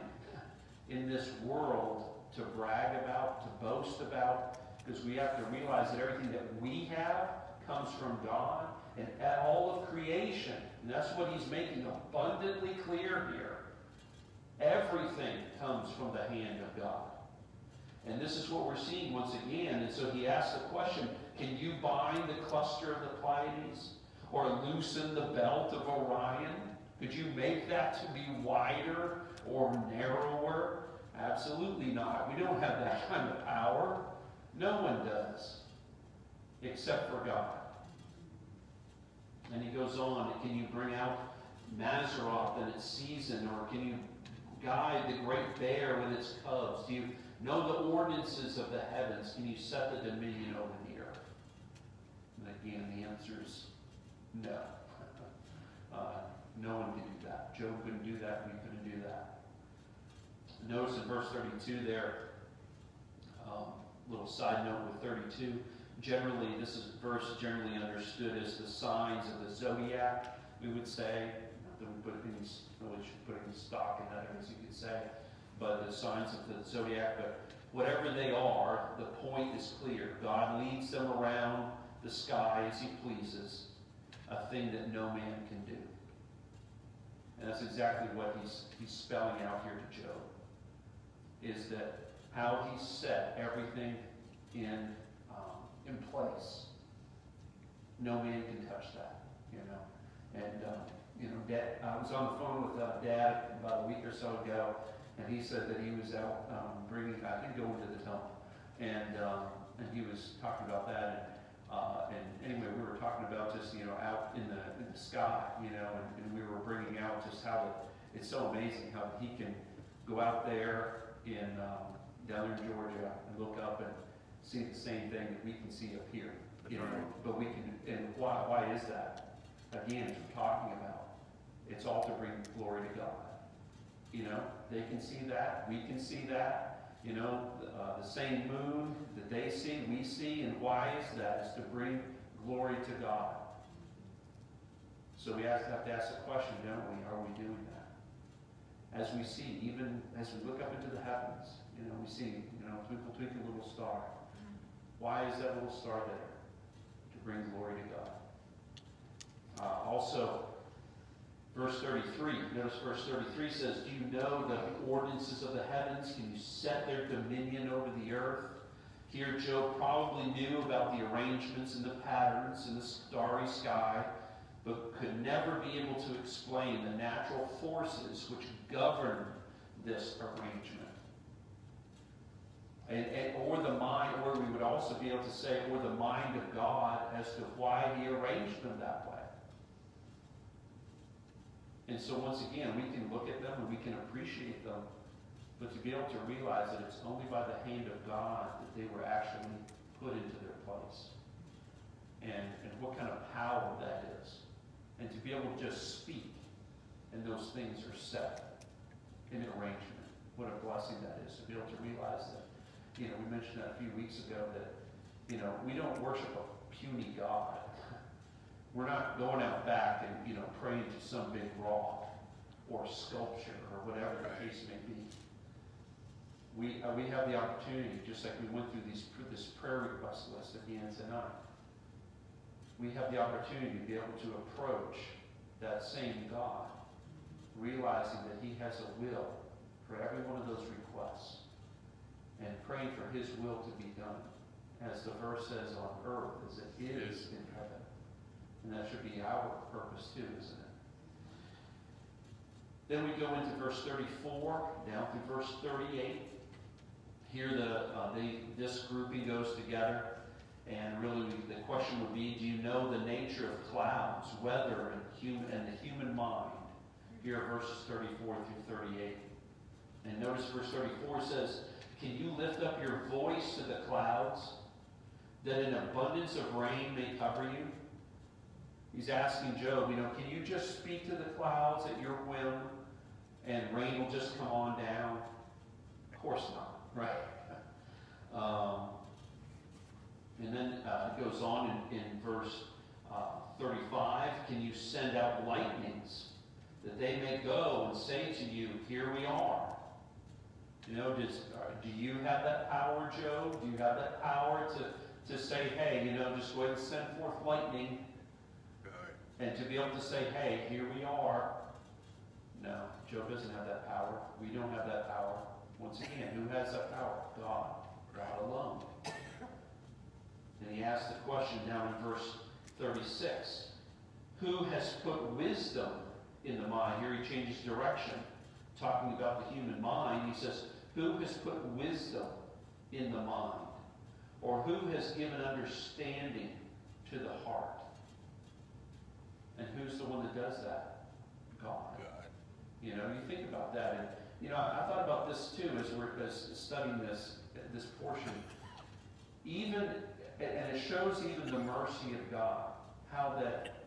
in this world to brag about, to boast about, because we have to realize that everything that we have comes from God and all of creation. And that's what he's making abundantly clear here. Everything comes from the hand of God. And this is what we're seeing once again. And so he asks the question, can you bind the cluster of the Pleiades or loosen the belt of Orion? Could you make that to be wider or narrower? Absolutely not. We don't have that kind of power. No one does, except for God. And he goes on, can you bring out Mazzaroth in its season, or can you guide the great bear with its cubs? Do you know the ordinances of the heavens? Can you set the dominion over the earth? And again, the answer is no. No one can do that. Job couldn't do that. We couldn't do that. Notice in verse 32 there, little side note with 32. Generally, this is verse generally understood as the signs of the zodiac, we would say. Not that we should put any stock in that, as you could say. But the signs of the zodiac, but whatever they are, the point is clear. God leads them around the sky as he pleases, a thing that no man can do. And that's exactly what he's spelling out here to Job, is that how he set everything in place. No man can touch that, you know. And, Dad, I was on the phone with Dad about a week or so ago, and he said that he was out going to the temple. And he was talking about that. And anyway, we were talking about just, out in the sky, and we were bringing out just how it's so amazing how he can go out there in down in Georgia and look up and see the same thing that we can see up here. But we can, and why is that? Again, as we're talking about, it's all to bring glory to God. They can see that, we can see that. The same moon that they see, we see, and why is that? It's to bring glory to God. So we have to ask the question, don't we? Are we doing that? As we see, even as we look up into the heavens, we see, twinkle, twinkle, little star. Why is that little star there? To bring glory to God. Also, Verse 33, notice verse 33 says, do you know the ordinances of the heavens? Can you set their dominion over the earth? Here Job probably knew about the arrangements and the patterns in the starry sky, but could never be able to explain the natural forces which govern this arrangement. Or the mind, or we would also be able to say, or the mind of God as to why he arranged them that way. And so once again, we can look at them and we can appreciate them, but to be able to realize that it's only by the hand of God that they were actually put into their place. And what kind of power that is. And to be able to just speak, and those things are set in an arrangement. What a blessing that is, to be able to realize that. You know, we mentioned that a few weeks ago that, you know, we don't worship a puny God. We're not going out back and, you know, praying to some big rock or sculpture or whatever the case may be. We have the opportunity, just like we went through this prayer request list at the end tonight. We have the opportunity to be able to approach that same God, realizing that he has a will for every one of those requests, and praying for his will to be done, as the verse says, on earth as it is in heaven. And that should be our purpose too, isn't it? Then we go into verse 34, down through verse 38. Here this grouping goes together, and really the question would be, do you know the nature of clouds, weather, and the human mind? Here are verses 34 through 38. And notice verse 34 says, can you lift up your voice to the clouds, that an abundance of rain may cover you? He's asking Job, you know, can you just speak to the clouds at your whim, and rain will just come on down? Of course not, right? And then it goes on in verse 35, can you send out lightnings, that they may go and say to you, here we are? You know, do you have that power, Job? Do you have that power to say, hey, you know, just go ahead and send forth lightning, and to be able to say, hey, here we are? No, Job doesn't have that power. We don't have that power. Once again, who has that power? God. God alone. And he asks the question now in verse 36. Who has put wisdom in the mind? Here he changes direction, talking about the human mind. He says, who has put wisdom in the mind? Or who has given understanding to the heart? And who's the one that does that? God. You know, you think about that. And, you know, I thought about this too as we're studying this portion. Even, and it shows even the mercy of God. How that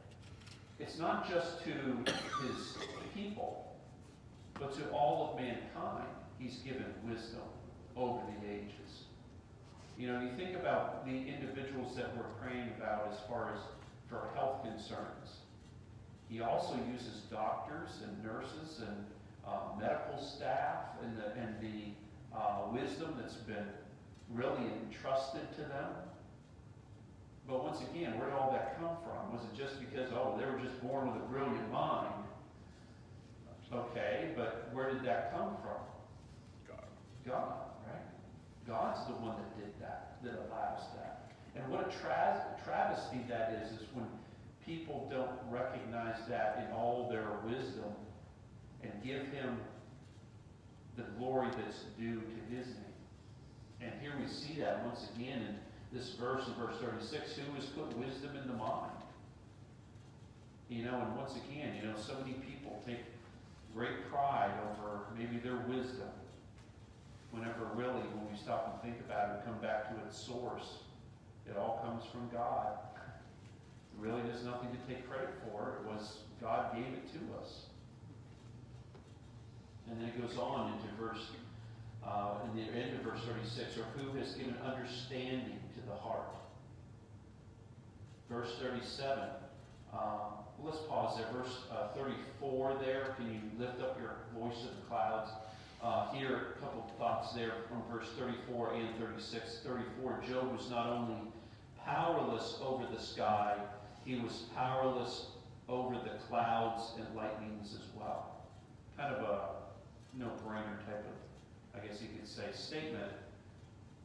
it's not just to his people, but to all of mankind, he's given wisdom over the ages. You know, you think about the individuals that we're praying about as far as for health concerns. He also uses doctors and nurses and medical staff and the wisdom that's been really entrusted to them. But once again, where did all that come from? Was it just because, oh, they were just born with a brilliant mind? Okay, but where did that come from? God, right? God's the one that did that allows that. And what a travesty that is when people don't recognize that in all their wisdom and give him the glory that's due to his name. And here we see that once again in this verse, in verse 36, who has put wisdom in the mind? You know, and once again, you know, so many people take great pride over maybe their wisdom, whenever really, when we stop and think about it and come back to its source, it all comes from God. Really, there's nothing to take credit for. It was God gave it to us. And then it goes on into in the end of verse 36, or who has given understanding to the heart? Verse 37, let's pause there. Verse 34 there, can you lift up your voice to the clouds? Here, a couple of thoughts there from verse 34 and 36. 34, Job was not only powerless over the sky, he was powerless over the clouds and lightnings as well. Kind of a no-brainer type of, I guess you could say, statement.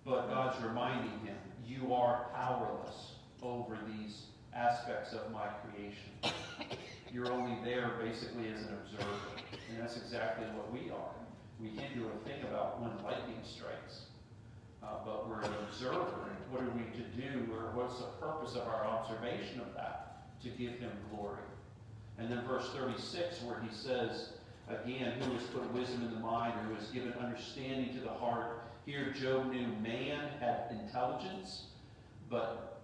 But God's reminding him, you are powerless over these aspects of my creation. You're only there basically as an observer. And that's exactly what we are. We can't do a thing about when lightning strikes. But we're an observer. And what are we to do, or what's the purpose of our observation of that? To give him glory. And then verse 36, where he says, again, who has put wisdom in the mind, or who has given understanding to the heart. Here Job knew man had intelligence, but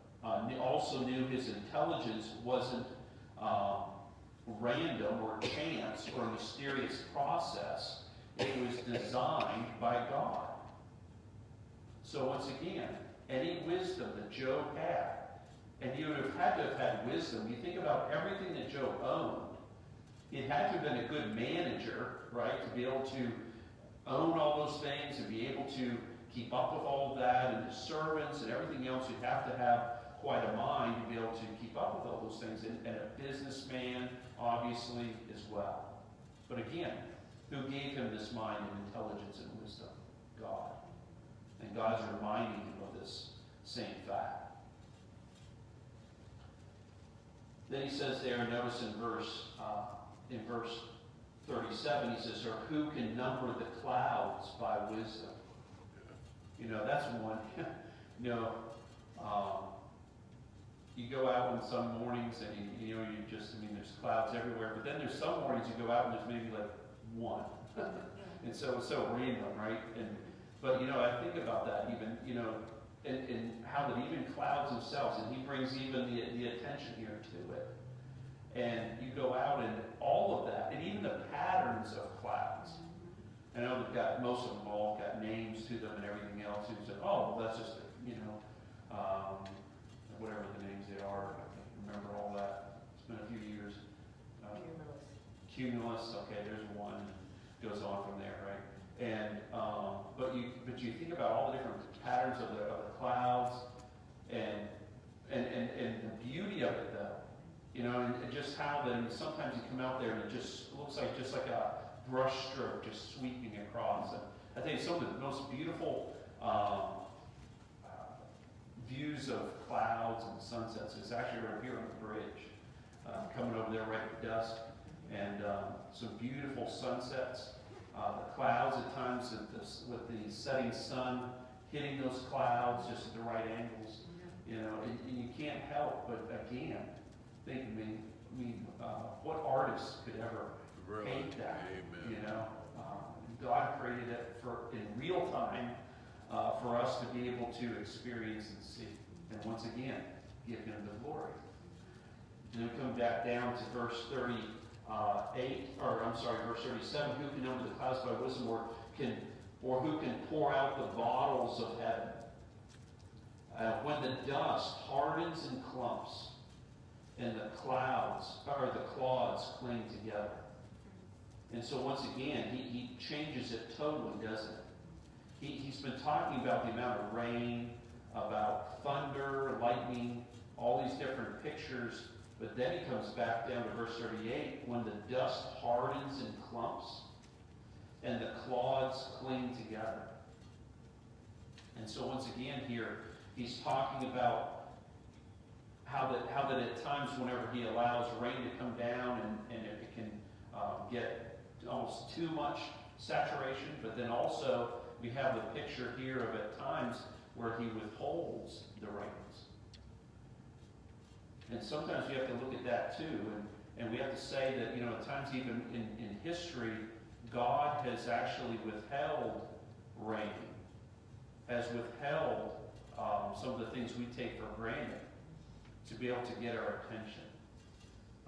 also knew his intelligence wasn't random or chance or a mysterious process. It was designed by God. So once again, any wisdom that Job had, and you would have had to have had wisdom. You think about everything that Job owned. It had to have been a good manager, right, to be able to own all those things and be able to keep up with all of that, and the servants and everything else. You'd have to have quite a mind to be able to keep up with all those things, and a businessman, obviously, as well. But again, who gave him this mind and intelligence and wisdom? God. And God's reminding him of this same fact. Then he says there, notice in verse 37, he says, or who can number the clouds by wisdom? You know, that's one. You know, you go out on some mornings and you know, there's clouds everywhere, but then there's some mornings you go out and there's maybe like one. And so it's so random, right? But you know, I think about that even, you know, and how that even clouds themselves, and he brings even the attention here to it. And you go out and all of that, and even the patterns of clouds. I know they've got, most of them all got names to them and everything else. And you say, oh, well, that's just, you know, whatever the names they are. I can't remember all that. It's been a few years. Cumulus, okay, there's one. Goes on from there, right? And but you think about all the different patterns of the clouds, and the beauty of it, though, you know, and just how then sometimes you come out there and it just looks like just like a brush stroke just sweeping across. And I think some of the most beautiful views of clouds and sunsets is actually right here on the bridge, coming over there right at dusk, and some beautiful sunsets. The clouds at times with the setting sun hitting those clouds just at the right angles, you know, and you can't help but again think, what artist could ever paint that? Amen. You know, God created it in real time for us to be able to experience and see, and once again give Him the glory. Then we come back down to verse 38, verse 37. Who can number the clouds by wisdom, or who can pour out the bottles of heaven? When the dust hardens in clumps, and the clouds cling together. And so once again, he changes it totally, doesn't it? He's been talking about the amount of rain, about thunder, lightning, all these different pictures. But then he comes back down to verse 38, when the dust hardens in clumps and the clods cling together. And so once again here, he's talking about how that at times whenever he allows rain to come down and it can get almost too much saturation, but then also we have the picture here of at times where he withholds the rains. And sometimes we have to look at that too, and we have to say that, you know, at times even in history, God has actually withheld rain, has withheld some of the things we take for granted to be able to get our attention.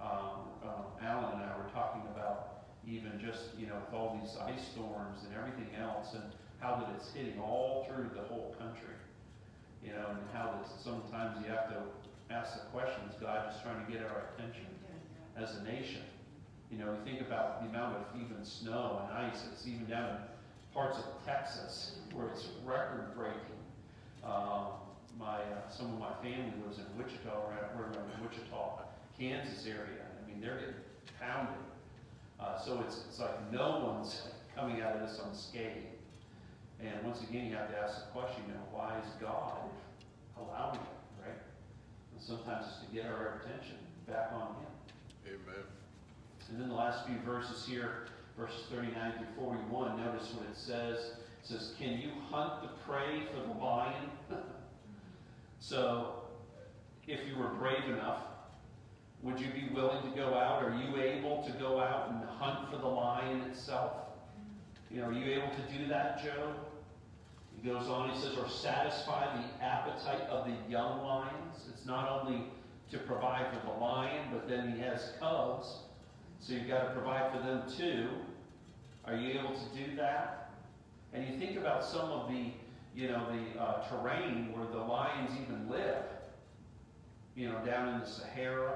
Alan and I were talking about even just, you know, with all these ice storms and everything else, and how that it's hitting all through the whole country, you know, and how that sometimes you have to ask the questions, God just trying to get our attention as a nation. You know, we think about the amount of even snow and ice. It's even down in parts of Texas where it's record-breaking. Some of my family lives in Wichita, right around the Wichita, Kansas area. I mean, they're getting pounded. So it's like no one's coming out of this unscathed. And once again, you have to ask the question, why is God allowing it, right? And sometimes it's to get our attention back on Him. Amen. And then the last few verses here, verses 39 through 41, notice what it says. It says, can you hunt the prey for the lion? So, if you were brave enough, would you be willing to go out? Are you able to go out and hunt for the lion itself? Are you able to do that, Job? He goes on, he says, or satisfy the appetite of the young lions. It's not only to provide for the lion, but then he has cubs. So you've got to provide for them too. Are you able to do that? And you think about some of the, terrain where the lions even live. Down in the Sahara.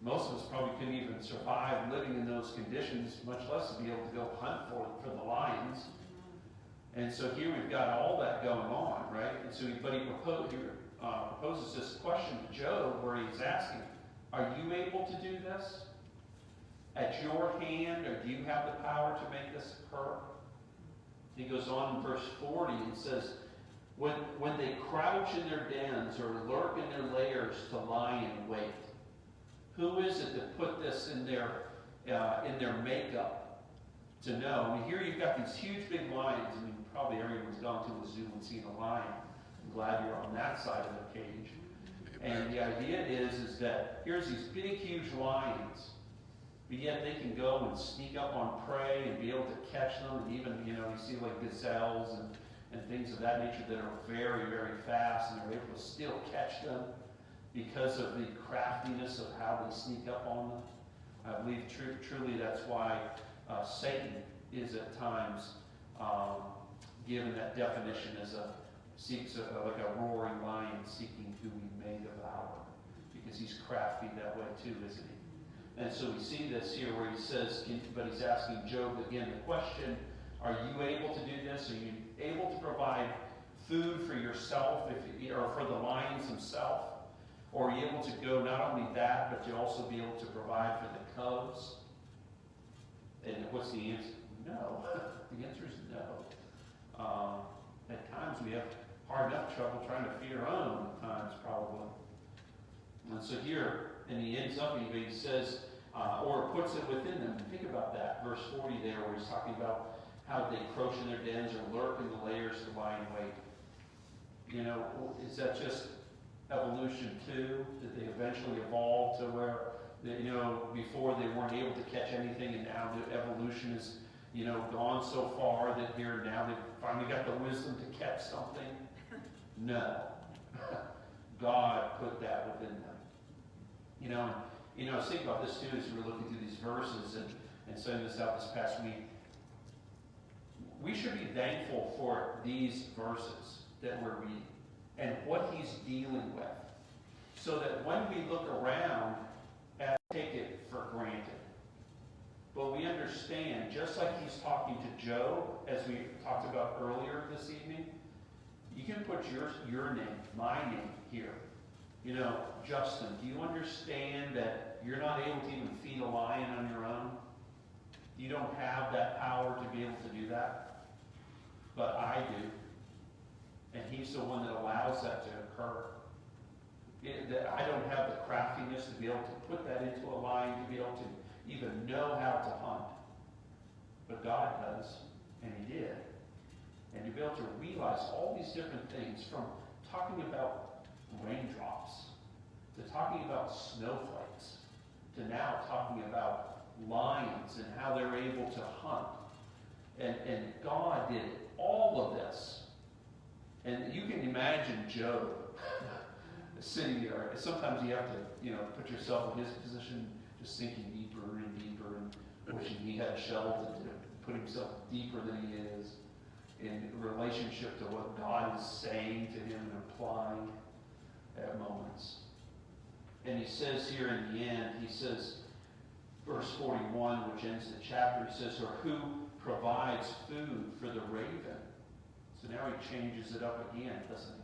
Most of us probably couldn't even survive living in those conditions, much less to be able to go hunt for the lions. And so here we've got all that going on, right? And so, but he proposes this question to Job where he's asking, are you able to do this? At your hand, or do you have the power to make this occur? He goes on in verse 40 and says, when they crouch in their dens or lurk in their lairs to lie in wait, who is it that put this in their makeup to know? I mean, here you've got these huge big lions. I mean, probably everyone's gone to a zoo and seen a lion. I'm glad you're on that side of the cage. And the idea is that here's these big, huge lions, but yet they can go and sneak up on prey and be able to catch them. And even, you see like gazelles and things of that nature that are very, very fast, and they're able to still catch them because of the craftiness of how they sneak up on them. I believe truly that's why Satan is at times given that definition as like a roaring lion seeking who he may devour, because he's crafty that way too, isn't he? And so we see this here where he says, but he's asking Job again the question, are you able to do this? Are you able to provide food for yourself or for the lions themselves? Or are you able to go not only that, but to also be able to provide for the cubs? And what's the answer? No. The answer is no. At times we have hard enough trouble trying to feed our own at times, probably. And so here, and he ends up, he says, or puts it within them. Think about that, verse 40 there, where he's talking about how they crouch in their dens or lurk in the lairs to lie in wait. Is that just evolution too? Did they eventually evolve to where, before they weren't able to catch anything, and now the evolution is, gone so far that here now they've finally got the wisdom to catch something? No. God put that within them. I was thinking about this too as we were looking through these verses and studying this out this past week. We should be thankful for these verses that we're reading and what he's dealing with, so that when we look around and take it for granted, but we understand, just like he's talking to Job, as we talked about earlier this evening, you can put your name, my name here. Justin, do you understand that you're not able to even feed a lion on your own? You don't have that power to be able to do that, but I do. And he's the one that allows that to occur. I don't have the craftiness to be able to put that into a lion, to be able to even know how to hunt. But God does, and he did. And to be able to realize all these different things, from talking about raindrops, to talking about snowflakes, to now talking about lions and how they're able to hunt. And God did all of this. And you can imagine Job sitting there. Sometimes you have to, put yourself in his position, just sinking deeper and deeper and wishing he had a shovel to put himself deeper than he is in relationship to what God is saying to him and applying at moments. And he says here in the end, he says, verse 41, which ends the chapter, he says, or who provides food for the raven? So now he changes it up again, doesn't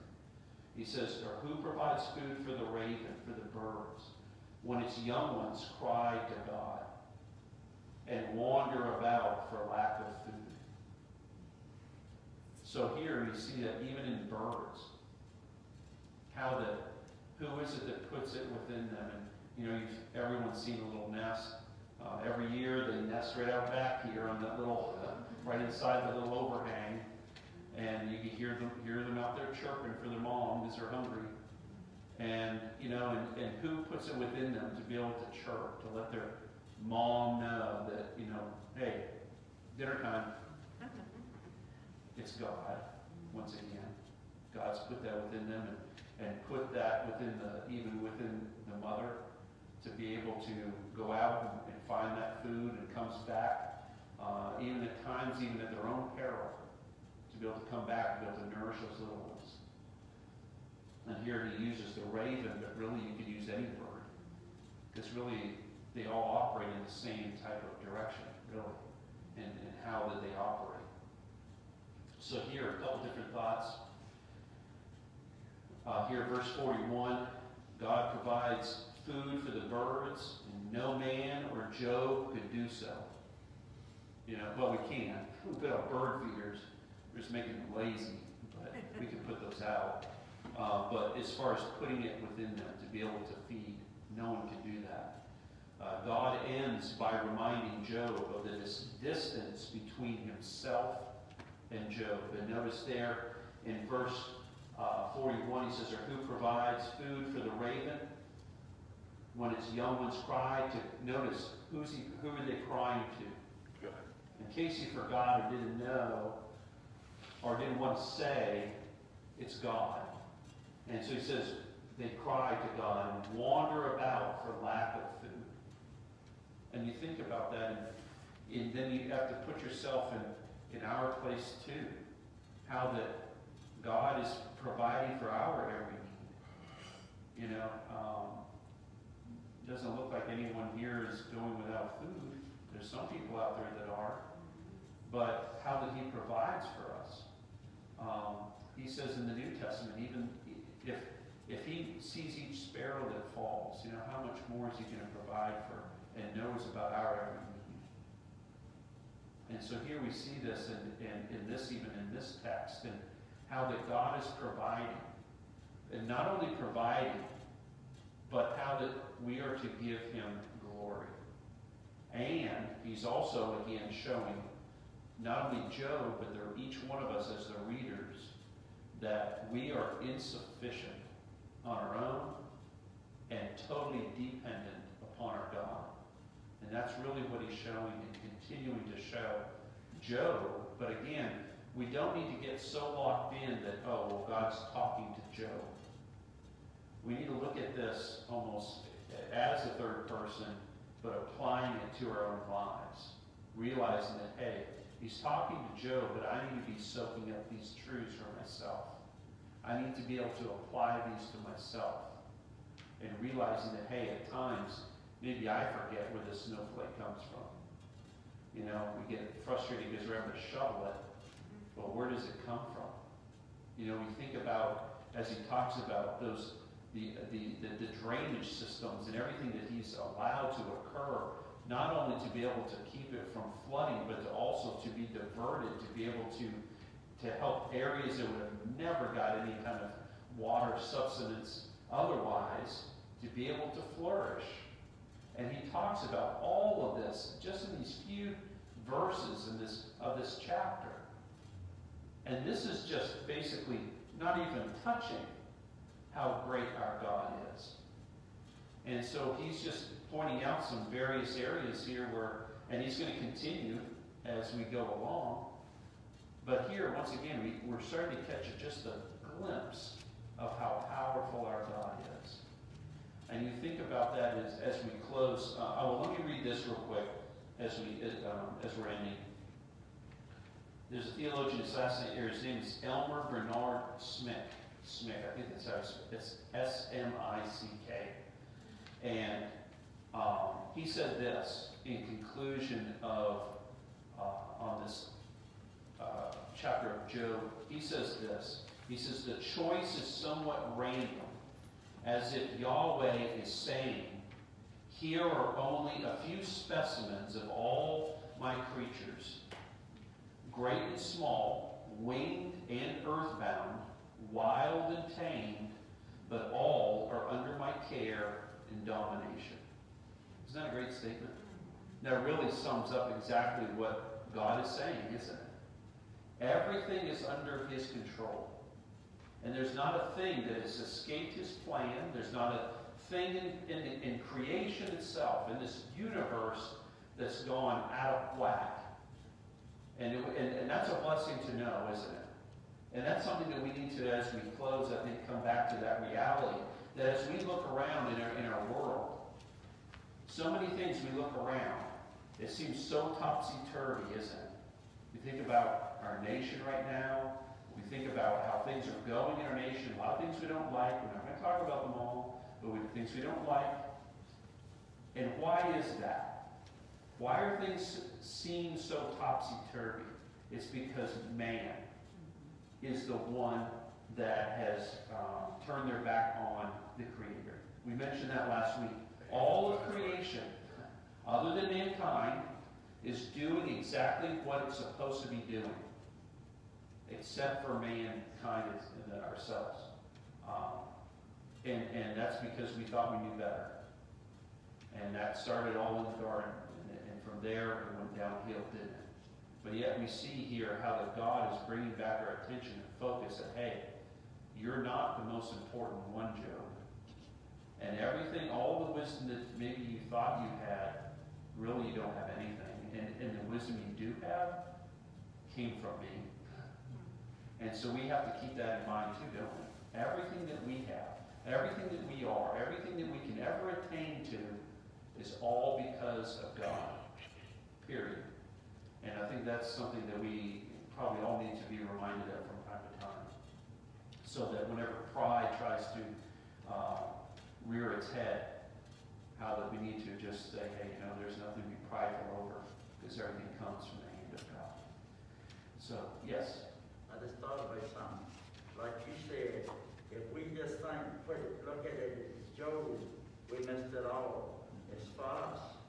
he? He says, or who provides food for the raven, for the birds? when its young ones cry to God and wander about for lack of food. So here you see that even in birds, how that, who is it that puts it within them? And everyone's seen a little nest. Every year they nest right out back here on that little, right inside the little overhang. And you can hear them out there chirping for their mom because they're hungry. And, and who puts it within them to be able to chirp, to let their mom know that, hey, dinner time. It's God, once again. God's put that within them and put that even within the mother to be able to go out and find that food and comes back, even at times, even at their own peril, to be able to come back and be able to nourish those little ones. And here he uses the raven, but really you could use any bird. Because really, they all operate in the same type of direction, really, in how that they operate. So here, a couple different thoughts. Here, verse 41, God provides food for the birds, and no man or Job could do so. Well, we can. We put out bird feeders. We're just making them lazy, but we can put those out. But as far as putting it within them to be able to feed, no one can do that. God ends by reminding Job of this distance between himself and Job. And notice there in verse 41, he says, or who provides food for the raven when its young ones cry? To notice, who are they crying to? God. In case you forgot or didn't know or didn't want to say, it's God. And so he says, they cry to God and wander about for lack of food. And you think about that, and then you have to put yourself in our place too. How that God is providing for our every need. Doesn't look like anyone here is going without food. There's some people out there that are. But how that he provides for us. He says in the New Testament, even if he sees each sparrow that falls, how much more is he going to provide for and knows about our every need. And so here we see this in this, even in this text, and how that God is providing. And not only providing, but how that we are to give him glory. And he's also, again, showing not only Job, but each one of us as the readers, that we are insufficient on our own and totally dependent upon our God. And that's really what he's showing and continuing to show Job. But again, we don't need to get so locked in that, God's talking to Job. We need to look at this almost as a third person, but applying it to our own lives. Realizing that, hey, he's talking to Job, but I need to be soaking up these truths for myself. I need to be able to apply these to myself. And realizing that, hey, at times, maybe I forget where the snowflake comes from. We get frustrated because we're having to shovel it. Well, where does it come from? We think about, as he talks about the drainage systems and everything that he's allowed to occur, not only to be able to keep it from flooding, but to also to be diverted, to be able to help areas that would have never got any kind of water substance otherwise, to be able to flourish. And he talks about all of this just in these few verses of this chapter. And this is just basically not even touching how great our God is. And so he's just pointing out some various areas here and he's going to continue as we go along. But here, once again, we're starting to catch just a glimpse of how powerful our God is. And you think about that as we close. Let me read this real quick as we're ending. There's a theologian, his name is Elmer Bernard Smick. I think that's how it's S-M-I-C-K. And he said this in conclusion of on this chapter of Job. He says this. He says, the choice is somewhat random, as if Yahweh is saying, Here are only a few specimens of all my creatures, great and small, winged and earthbound, wild and tamed, but all are under my care and domination. Isn't that a great statement? That really sums up exactly what God is saying, isn't it? Everything is under his control. And there's not a thing that has escaped his plan. There's not a thing in creation itself, in this universe, that's gone out of whack. And that's a blessing to know, isn't it? And that's something that we need to, as we close, I think, come back to that reality, that as we look around in our world, so many things we look around, it seems so topsy-turvy, isn't it? We think about our nation right now. We think about how things are going in our nation. A lot of things we don't like. We're not going to talk about them all, but things we don't like. And why is that? Why are things seem so topsy-turvy? It's because man is the one that has turned their back on the Creator. We mentioned that last week. All of creation, other than mankind, is doing exactly what it's supposed to be doing, except for mankind and ourselves. And that's because we thought we knew better. And that started all in the garden. And from there, it went downhill, didn't it? But yet we see here how that God is bringing back our attention and focus that, hey, you're not the most important one, Job. And everything, all the wisdom that maybe you thought you had, really you don't have anything. And the wisdom you do have came from me. And so we have to keep that in mind too, don't we? Everything that we have, everything that we are, everything that we can ever attain to is all because of God. Period. And I think that's something that we probably all need to be reminded of from time to time. So that whenever pride tries to rear its head, how that we need to just say, hey, there's nothing to be prideful over, because everything comes from the hand of God. So, yes? I just thought about something. Like you said, if we just look at it as Job, we missed it all. It's for us.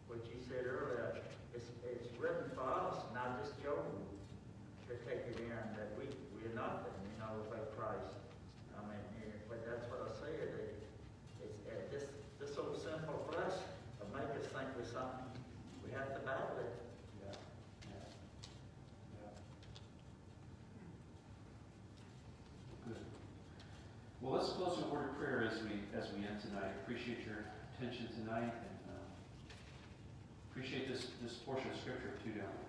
What you said earlier, it's written for us, not just Job, to take it in that we're nothing, without Christ. I mean, but that's what I said. It's this old sinful flesh will make us think we're something. We have to battle it. Good. Well, let's close with a word of prayer as we end tonight. Appreciate your attention tonight, and appreciate this portion of Scripture too, don't we?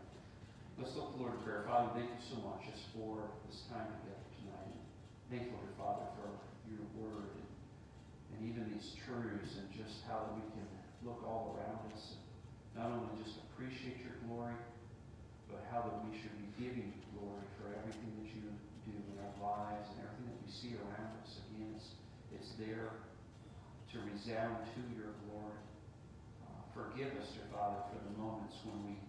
Let's look to the Lord in prayer. Father, thank you so much just for this time together tonight. Thank you, Lord Father, for your word and even these truths, and just how that we can look all around us and not only just appreciate your glory, but how that we should be giving you glory for everything that you do in our lives and everything that we see around us. Again, it's there to resound to your glory. Forgive us, dear Father, for the moments when we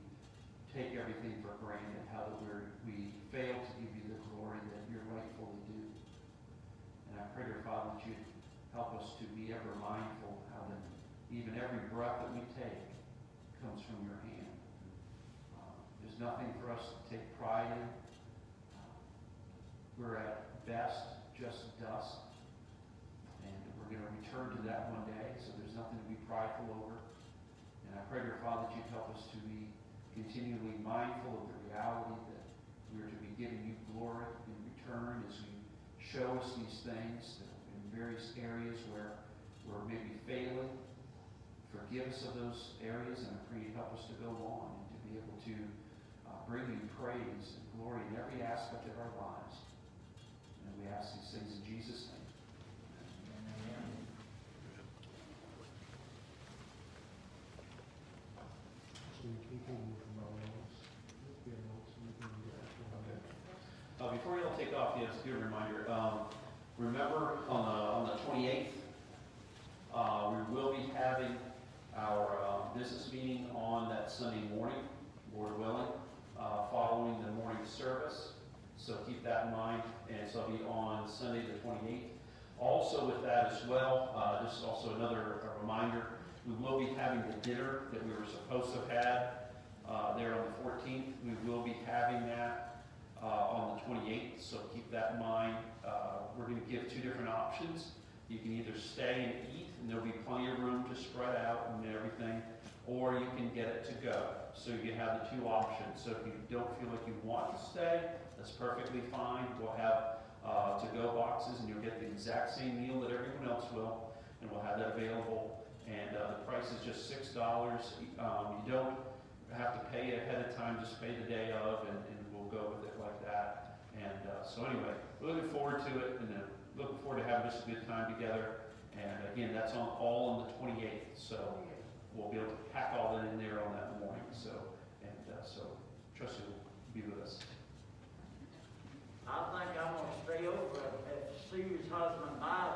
take everything for granted, how that we fail to give you the glory that you're rightfully due. And I pray, dear Father, that you'd help us to be ever mindful how that even every breath that we take comes from your hand. There's nothing for us to take pride in. We're at best just dust. And we're going to return to that one day, so there's nothing to be prideful over. And I pray, dear Father, that you'd help us to be continually mindful of the reality that we are to be giving you glory in return as you show us these things in various areas where we're maybe failing. Forgive us of those areas, and I pray you help us to go on and to be able to bring you praise and glory in every aspect of our lives. And we ask these things in Jesus' name. Before you all take off, yes, a good reminder. Remember on the 28th, we will be having our business meeting on that Sunday morning, Lord willing, following the morning service. So keep that in mind. And so it'll be on Sunday the 28th. Also with that as well, this is also another reminder We will be having the dinner that we were supposed to have had there on the 14th. We will be having that on the 28th, so keep that in mind. We're going to give two different options. You can either stay and eat, and there'll be plenty of room to spread out and everything, or you can get it to go. So you have the two options. So if you don't feel like you want to stay, that's perfectly fine. We'll have to-go boxes, and you'll get the exact same meal that everyone else will, and we'll have that available. And the price is just $6. You don't have to pay ahead of time, just pay the day of, and we'll go with it like that. And so anyway, we're looking forward to it, and looking forward to having just a good time together. And again, that's all on the 28th, so we'll be able to pack all that in there on that morning. So trust you'll be with us. I think I'm gonna stay over at Sue's husband, my